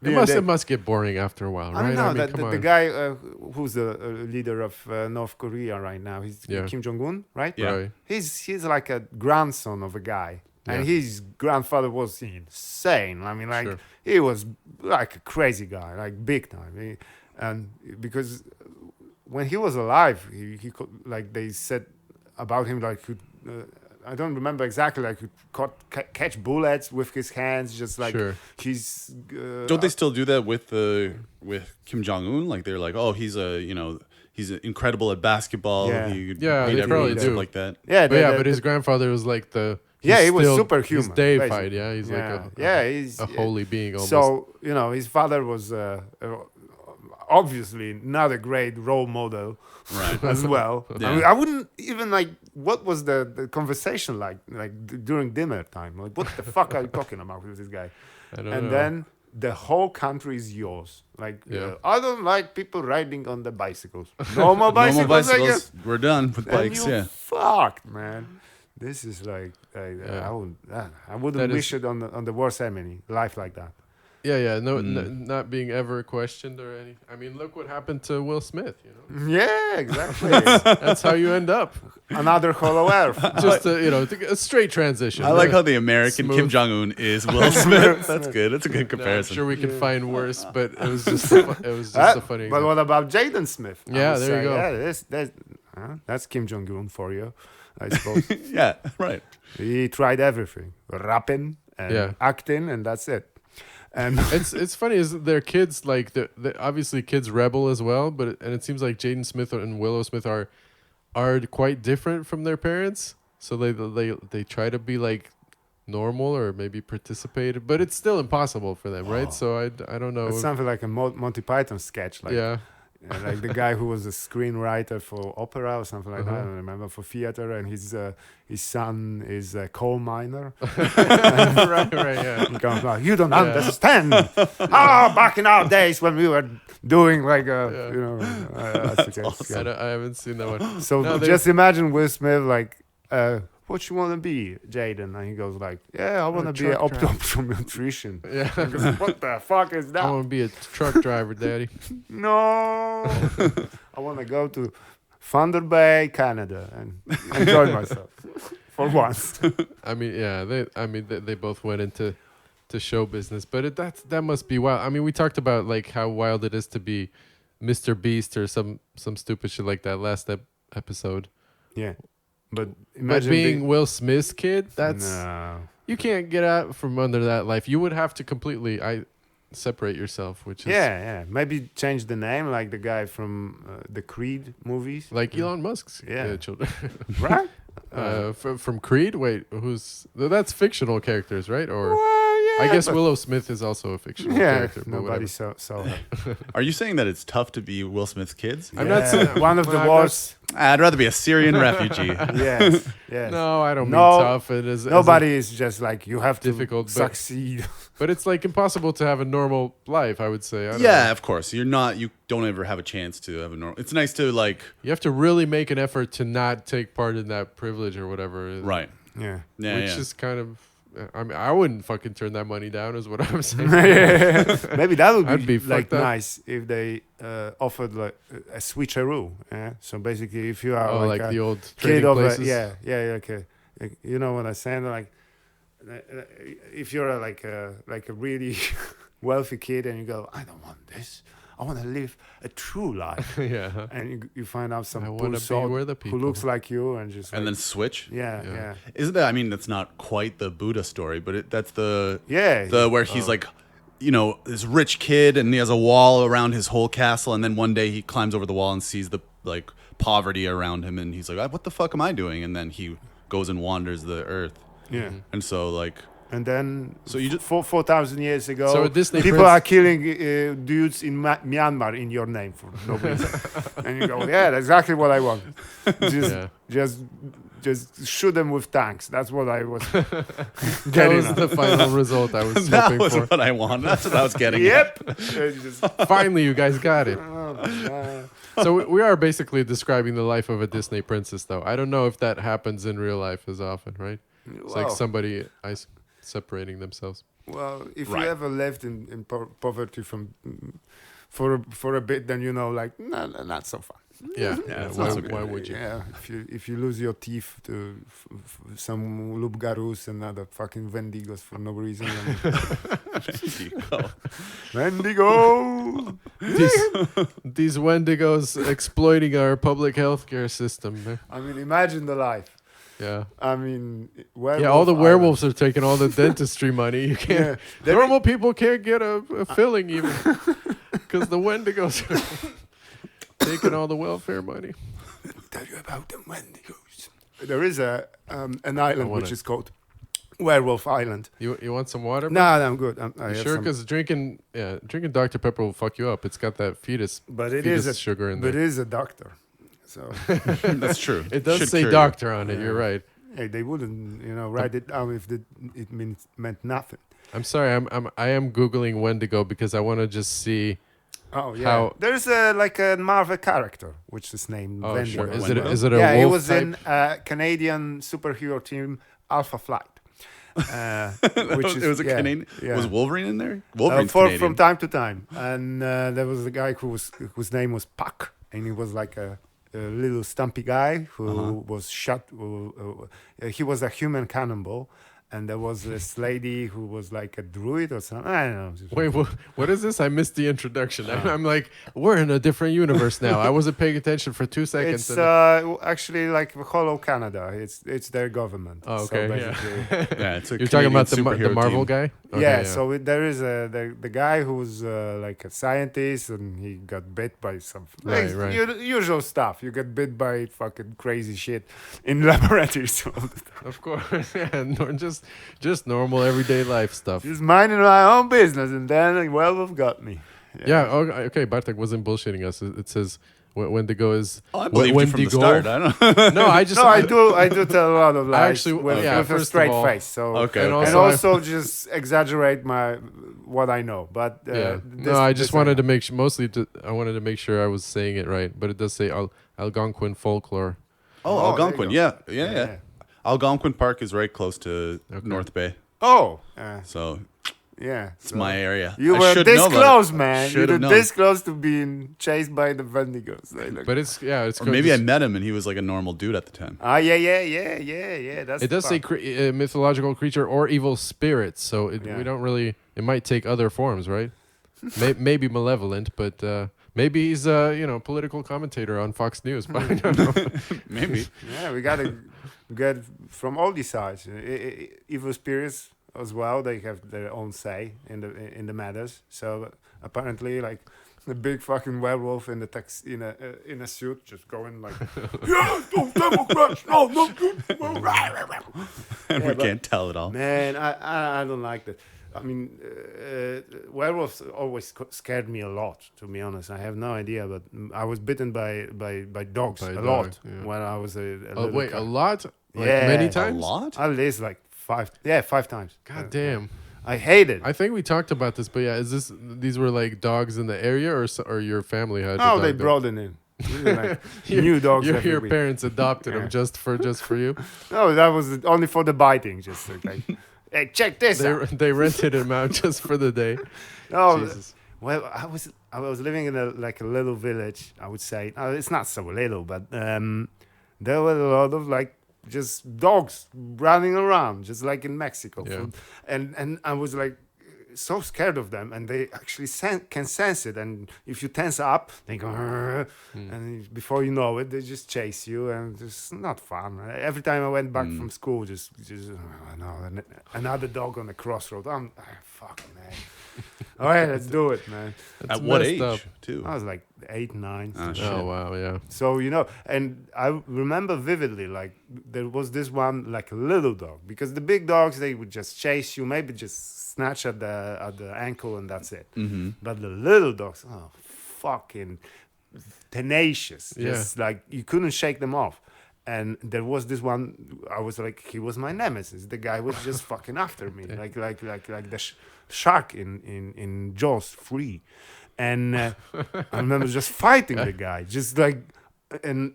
A: It must get boring after a while,
B: I
A: right?
B: don't know.
A: come
B: The
A: on.
B: guy who's the leader of North Korea right now, he's
A: Yeah.
B: Kim Jong-un, right?
C: Yeah.
A: Right.
B: He's like a grandson of a guy And
A: Yeah.
B: his grandfather was insane. I mean, like,
A: Sure.
B: he was like a crazy guy, like big time. And because when he was alive, he could, like they said about him, like, I don't remember exactly, like, he catch bullets with his hands, just like
A: Sure.
B: he's.
C: Don't they still do that with Kim Jong Un? Like they're like, oh, he's incredible at basketball.
B: Yeah.
C: He could
A: Yeah,
C: beat
A: they
C: everyone
A: probably
C: and
A: do.
C: stuff like that.
B: Yeah,
A: But his grandfather was like
B: Yeah,
A: he's
B: he was
A: still-
B: superhuman,
A: He's deified,
B: basically.
A: yeah. He's
B: he's
A: a holy being almost.
B: So his father was obviously not a great role model,
C: Right.
B: as well.
C: Yeah.
B: I mean, I wouldn't even like. What was the conversation like during dinner time? Like, what the fuck are you talking about with this guy?
A: I don't
B: And
A: know.
B: then the whole country is yours. Like,
A: Yeah.
B: I don't like people riding on the bicycles. No more
C: No
B: bicycles.
C: more
B: I guess.
C: bicycles. We're done with
B: And
C: bikes.
B: you
C: Yeah.
B: fucked, man. This is like,
A: Yeah.
B: I wouldn't
A: That
B: wish it on the worst enemy. Life like that.
A: Yeah, no,
C: Mm.
A: not being ever questioned or any. I mean, look what happened to Will Smith. You know,
B: Yeah, exactly.
A: that's how you end up.
B: Another Hollow Earth.
A: Just a straight transition.
C: I like how the American Kim
A: Smooth.
C: Jong Un is Will Smith. That's good. That's a good
A: No, I'm
C: comparison.
A: sure we could find worse, but it was just a funny.
B: But
A: example.
B: what about Jaden Smith? I
A: Yeah,
B: would
A: there you
B: say,
A: go.
B: Yeah, that's Kim Jong Un for you, I suppose.
C: Yeah. Right.
B: He tried everything, rapping and
A: Yeah.
B: acting, and that's it. And
A: It's funny is that their kids like the obviously kids rebel as well, but it seems like Jaden Smith and Willow Smith are quite different from their parents. So they try to be like normal or maybe participate, but it's still impossible for them, right? So I don't know.
B: it's something like a Monty Python sketch, like
A: Yeah.
B: like the guy who was a screenwriter for opera or something like that. I
A: Uh-huh.
B: don't remember, for theater, and his son is a coal miner.
A: right, yeah.
B: He comes like, you don't understand. Back in our days when we were doing like that's the case.
A: I haven't seen that one.
B: So
A: No,
B: just imagine Will Smith like, what you want to be, Jaden? And he goes like, yeah, I want to be an
A: truck driver.
B: optometrician.
A: Yeah.
B: He goes, what the fuck is
A: I
B: that?
A: want to be a truck driver, Daddy.
B: No, I want to go to Thunder Bay, Canada, and enjoy myself for once.
A: I mean, yeah, they both went into show business, but that must be wild. I mean, we talked about like how wild it is to be Mr. Beast or some stupid shit like that last episode.
B: Yeah, but
A: But
B: imagine
A: being Will Smith's kid, that's
B: no.
A: you can't get out from under that life. You would have to completely separate yourself, which is
B: Yeah, maybe change the name, like the guy from the Creed movies,
A: like Elon Musk's
B: Yeah.
A: children.
B: right?
A: From Creed. Wait, that's fictional characters, right? Or
B: Well, yeah,
A: I guess
B: but-
A: Willow Smith is also a fictional
B: Yeah,
A: character. But
B: nobody
A: whatever.
B: saw her.
C: Are you saying that it's tough to be Will Smith's kids?
A: I'm not saying
B: one of the
A: well, I'm not-
B: worst.
C: I'd rather be a Syrian refugee.
B: Yes, yes.
A: No, I don't
B: No,
A: mean tough. It is
B: Nobody is just like you have to
A: Difficult, but-
B: succeed.
A: but it's like impossible to have a normal life. I would say. I don't
C: Yeah,
A: know.
C: of course. You don't ever have a chance to have a normal. It's nice to like.
A: You have to really make an effort to not take part in that privilege or whatever.
C: Right.
B: Yeah.
C: Yeah.
A: Which
C: yeah.
A: is kind of. I mean, I wouldn't fucking turn that money down. Is what I'm saying.
B: Maybe that would
A: I'd
B: be,
A: be
B: like
A: fucked up.
B: nice if they offered like a switcheroo. Yeah. So basically, if you are
A: Oh, like
B: a
A: the old
B: kid
A: trading
B: of
A: places.
B: okay. Like, you know what I'm saying? Like, if you're like a really wealthy kid and you go, I don't want this. I want to live a true life.
A: yeah.
B: And you find out some
A: I
B: poor
A: wanna be
B: soul
A: where the
B: who
A: people-
B: looks like you and just
C: And
B: like,
C: then switch.
B: yeah,
A: Yeah.
B: yeah,
C: Isn't that? I mean, that's not quite the Buddha story, but that's the
B: yeah.
C: where he's like, this rich kid and he has a wall around his whole castle, and then one day he climbs over the wall and sees the like poverty around him, and he's like, what the fuck am I doing? And then he goes and wanders the earth,
B: Yeah.
C: and so like.
B: And then,
C: So you just-
B: 4,000 years ago,
A: So a Disney
B: people
A: prince-
B: are killing dudes in Myanmar in your name for no reason. And you go, yeah, that's exactly what I want.
A: Yeah.
B: Just shoot them with tanks. That's what I was
A: That
B: getting
A: was
B: at.
A: the final result I was
C: That
A: hoping
C: was
A: for.
C: what I want. That's what I was getting.
B: Yep. And just,
A: Finally, you guys got it.
B: oh, man.
A: So we are basically describing the life of a Disney princess, though. I don't know if that happens in real life as often, right? It's like
B: Well,
A: somebody separating themselves.
B: Well, if
C: Right.
B: you ever lived in poverty for a bit, then you know, like, no, not so fun.
A: Yeah.
C: it's
A: Why,
C: not so good.
A: why would you?
B: Yeah, if you lose your teeth to some loup-garous and other fucking Wendigos for no reason, Wendigo.
A: These Wendigos exploiting our public healthcare system. Man.
B: I mean, imagine the life.
A: Yeah.
B: I mean,
A: Yeah, all the werewolves are taking all the dentistry money. You can't.
B: Yeah.
A: Normal people can't get a filling even because the Wendigos are taking all the welfare money.
B: Tell you about the Wendigos. There is an island which
A: wanna-
B: is called Werewolf Island.
A: You want some water?
B: No, I'm good. I
A: You
B: have
A: sure?
B: some-
A: Because drinking Dr Pepper will fuck you up. It's got that fetus
B: but it
A: fetus
B: is
A: sugar in
B: but
A: there.
B: it is a doctor. So
C: That's true.
A: It does
C: Should
A: say
C: cure you.
A: doctor on it.
B: Yeah.
A: You're right.
B: hey, they wouldn't, write it down if it meant nothing.
A: I'm sorry. I am googling Wendigo because I want to just see.
B: Oh yeah,
A: How-
B: there's a Marvel character which is named
A: Oh
B: Wendigo.
A: sure. Is
C: Wendigo?
A: it a
B: Yeah, he
A: wolf
B: was
A: type?
B: in Canadian superhero team Alpha Flight. Which is,
C: It was a Canadian.
B: yeah.
C: Was Wolverine in there? Wolverine's
B: from
C: Canadian.
B: time to time, and there was a guy whose name was Puck, and he was like a little stumpy guy who was shot. He was a human cannibal, and there was this lady who was like a druid or something. I don't know.
A: Wait, what is this? I missed the introduction. I'm like, we're in a different universe now. I wasn't paying attention for 2 seconds.
B: It's
A: and
B: actually like Hollow Canada. It's their government.
A: oh, okay.
B: So
A: Yeah.
B: basically,
C: Yeah, it's a
A: You're talking about the
C: Canadian superhero
A: Marvel
C: team.
A: guy? Okay,
B: yeah. So there is the guy who's like a scientist, and he got bit by some
A: Right, right.
B: usual stuff. You get bit by fucking crazy shit in laboratories. all the time.
A: Of course. Yeah, just normal everyday life stuff.
B: Just minding my own business, and then a werewolf got me.
A: Yeah. Okay. Bartek wasn't bullshitting us. It says Wendigo is.
C: Oh, I believed you from the
A: Wendigo.
C: start. I don't.
A: No, I just.
B: No, I do tell a lot of lies
A: actually-
B: with,
A: yeah,
B: with a
A: first of
B: straight
A: all-
B: face. So
C: Okay.
A: And
C: okay.
B: and
A: also
B: also just exaggerate what I know. But
A: Yeah. No, I just wanted to make I wanted to make sure I was saying it right, but it does say Algonquin folklore.
C: Oh,
B: Oh, there
C: Algonquin.
B: you
C: Yeah. Algonquin Park is right close to North Bay,
B: Oh,
C: so
B: yeah.
C: it's my area.
B: You
C: I
B: were
C: should
B: this
C: know about it.
B: close, man. You
C: Should
B: were
C: have known.
B: this close to being chased by the Wendigos.
A: But it's
C: Or maybe I met him and he was like a normal dude at the time.
B: Yeah. That's
A: it does say mythological creature or evil spirits, so
B: Yeah.
A: we don't really. It might take other forms, right? Maybe malevolent, but maybe he's a political commentator on Fox News. But I don't know.
C: Maybe.
B: Yeah, we gotta get from all these sides. Evil spirits as well. They have their own say in the matters. So apparently, like the big fucking werewolf in a suit, just going like, yeah, no Democrats, no.
C: And
B: Yeah,
C: we
B: but-
C: can't tell it all.
B: Man, I don't like that. I mean, werewolves always scared me a lot. To be honest, I have no idea, but I was bitten by dogs
A: By
B: a
A: dog,
B: lot
A: yeah.
B: when I was a
A: Oh,
B: little
A: wait,
B: kid.
A: a lot? Like
B: Yeah.
A: many
B: A
C: A
A: times?
C: lot?
B: At least like 5. Yeah, 5 times.
A: God damn.
B: I hate it.
A: I think we talked about this, but yeah, these were like dogs in the area, or your family had? a
B: No,
A: dog
B: they
A: there?
B: brought it in. These are like
A: Your-
B: new dogs
A: Your,
B: every
A: your
B: week.
A: parents adopted them
B: Yeah.
A: just for you.
B: No, that was only for the biting. Just like, hey, check this out.
A: They rented him out just for the day.
B: No,
A: Jesus.
B: well, I was living in a little village. I would say it's not so little, but there were a lot of like just dogs running around, just like in Mexico.
A: Yeah.
B: And I was like so scared of them, and they actually can sense it. And if you tense up, they go, and before you know it, they just chase you, and it's not fun. Every time I went back from school, just no, another dog on the crossroad. Fuck, man. All right, let's do it, man.
A: That's
C: At what
A: messed
C: age,
A: up.
C: too?
B: I was like 8, 9.
C: Oh, shit.
A: Oh wow, yeah.
B: So, and I remember vividly, like, there was this one, like a little dog, because the big dogs, they would just chase you, maybe just snatch at the ankle, and that's it.
C: Mm-hmm.
B: But the little dogs, fucking tenacious.
A: Yeah.
B: Just like, you couldn't shake them off. And there was this one, I was like, he was my nemesis. The guy was just fucking after me, like the shark in Jaws 3. And I remember just fighting the guy, just like, and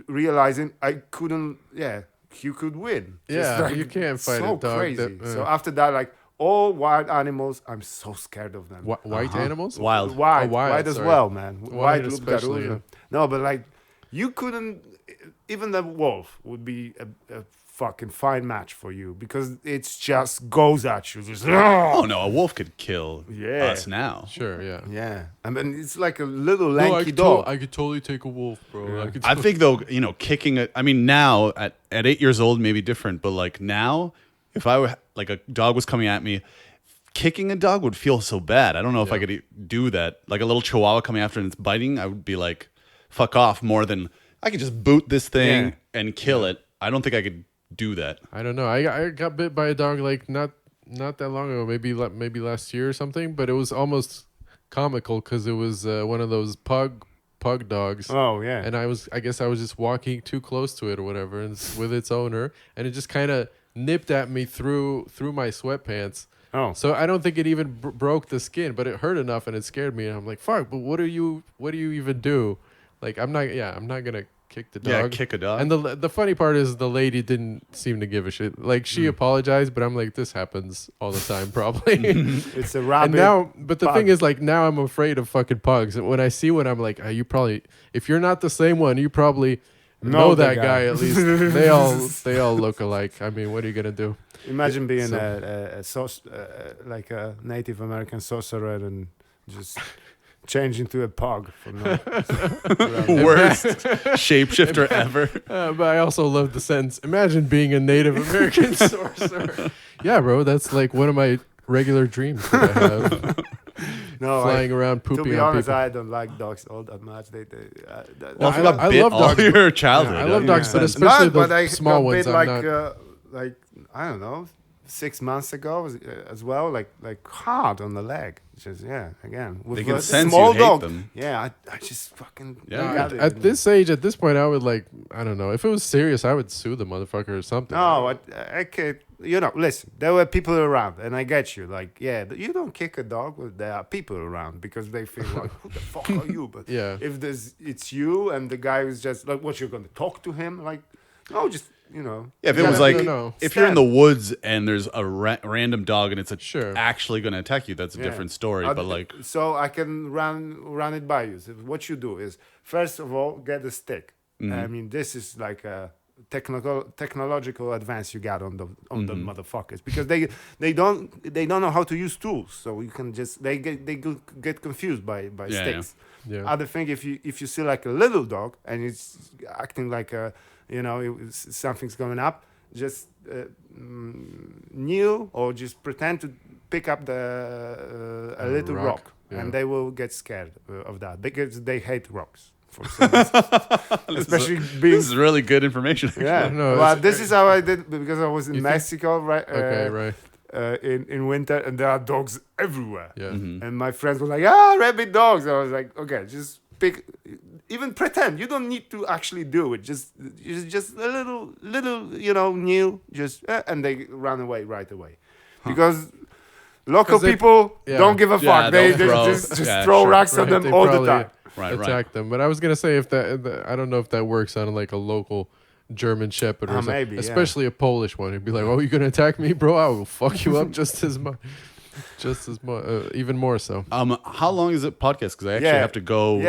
B: realizing I couldn't, you could win. Just
A: Yeah,
B: like,
A: you can't fight
B: so
A: a dog
B: crazy.
A: that-
B: So after that, like, all wild animals, I'm so scared of them.
A: White animals?
C: Wild.
B: Wild,
A: wild,
B: wild as
A: sorry.
B: well, man.
A: Wild
B: Wild
A: especially,
B: loup-garous.
A: yeah.
B: No, but like you couldn't. Even the wolf would be a fucking fine match for you because it's just goes at you. Just,
C: Oh no, a wolf could kill
B: Yeah.
C: us now.
A: Sure, yeah.
B: yeah, I mean it's like a little
A: No,
B: lanky dog.
A: I could totally take a wolf, bro.
C: I think though, kicking it. I mean, now at 8 years old, maybe different, but like now, if I were like a dog was coming at me, kicking a dog would feel so bad. I don't know if I could do that. Like a little chihuahua coming after and it's biting, I would be like, fuck off. More than I could just boot this thing and kill it. I don't think I could do that.
A: I don't know. I got bit by a dog like not that long ago, maybe last year or something, but it was almost comical because it was one of those pug dogs.
B: Oh yeah,
A: And I guess I was just walking too close to it or whatever, and with its owner, and it just kind of nipped at me through my sweatpants.
B: Oh.
A: So I don't think it even broke the skin, but it hurt enough and it scared me. And I'm like, fuck, but what do you even do? Like, I'm not gonna kick the dog.
C: Yeah, kick a dog.
A: And the funny part is the lady didn't seem to give a shit. Like, she apologized, but I'm like, this happens all the time, probably.
B: it's a rabbit.
A: And now, but the
B: pug.
A: thing is, like, now I'm afraid of fucking pugs. And when I see one, I'm like, you probably, if you're not the same one, you probably know that guy at least. They all look alike. I mean, what are you gonna do?
B: Imagine being like a Native American sorcerer and just change into a pug from
C: Worst shapeshifter ever.
A: But I also love the sentence. Imagine being a Native American sorcerer. Yeah, bro, that's like one of my regular dreams that I have. Flying around, pooping
B: to be
A: on
B: honest,
A: people.
B: I don't like dogs all that much.
C: Well, if you got
A: I
C: bit
A: love
C: all
A: dogs,
C: your childhood.
A: I love dogs, but
C: makes sense.
A: especially
B: but
A: the
B: I
A: small
B: got
A: ones.
B: bit
A: I'm
B: like
A: not.
B: like I don't know, 6 months ago as well, like hard on the leg. Just again with
C: They can
B: a
C: sense
B: small
C: you hate
B: dog.
C: them.
B: Yeah, I just fucking
C: Yeah.
B: got it.
A: At this age, at this point, I would like. I don't know. If it was serious, I would sue the motherfucker or something.
B: No, I can't. Listen, there were people around, and I get you. Like, you don't kick a dog when there are people around because they feel like, who the fuck are you? But
A: Yeah.
B: if it's you and the guy who's just like, what, you're going to talk to him? Like, no, just,
C: Yeah, if it
B: Yeah,
C: was
B: no,
C: like,
A: no.
C: if you're in the woods and there's a random dog and it's
A: Sure.
C: actually going to attack you, that's a different story. But like,
B: so I can run it by you. So what you do is, first of all, get a stick. I mean, this is like a technological advance you got on the motherfuckers because they don't know how to use tools. So you can just they get confused by sticks.
A: Yeah.
B: Other thing, if you see like a little dog and it's acting like something's going up, just kneel or just pretend to pick up a little rock,
A: yeah.
B: and they will get scared of that because they hate rocks. For some reason. Especially being
C: this is really good information.
B: yeah.
A: No,
B: Well,
A: it's-
B: this is how I did because I was in Mexico, right?
A: Okay, right.
B: In winter, and there are dogs everywhere.
A: Yeah.
B: And my friends were like, rabid dogs. I was like, okay, just pick, even pretend. You don't need to actually do it. Just a little, kneel, and they run away right away. Because local
A: 'Cause they-
B: people
A: yeah.
B: don't give a fuck.
C: Yeah,
B: they
C: they'll throw-
B: just
C: yeah,
B: throw
C: sure.
B: rocks at
A: Right,
B: them
A: they
B: all the
A: probably
B: time.
C: Right.
A: attack them. But I was gonna say if I don't know if that works on like a local German Shepherd or something.
B: maybe, yeah.
A: Especially a Polish one. He'd be like, "Oh, you gonna attack me, bro? I will fuck you up just as much, even more so."
C: How long is it podcast? Because I actually have to go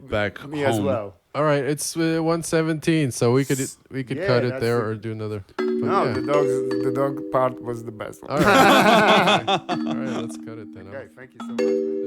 C: back
B: me
C: home.
B: as well.
A: All right, it's 1:17, so we could
B: Yeah,
A: cut it
B: that's
A: there
B: it.
A: or do another. But
B: No,
A: yeah.
B: the dog part was the best one.
A: All right. All right, let's cut it then.
B: Okay, thank you so much.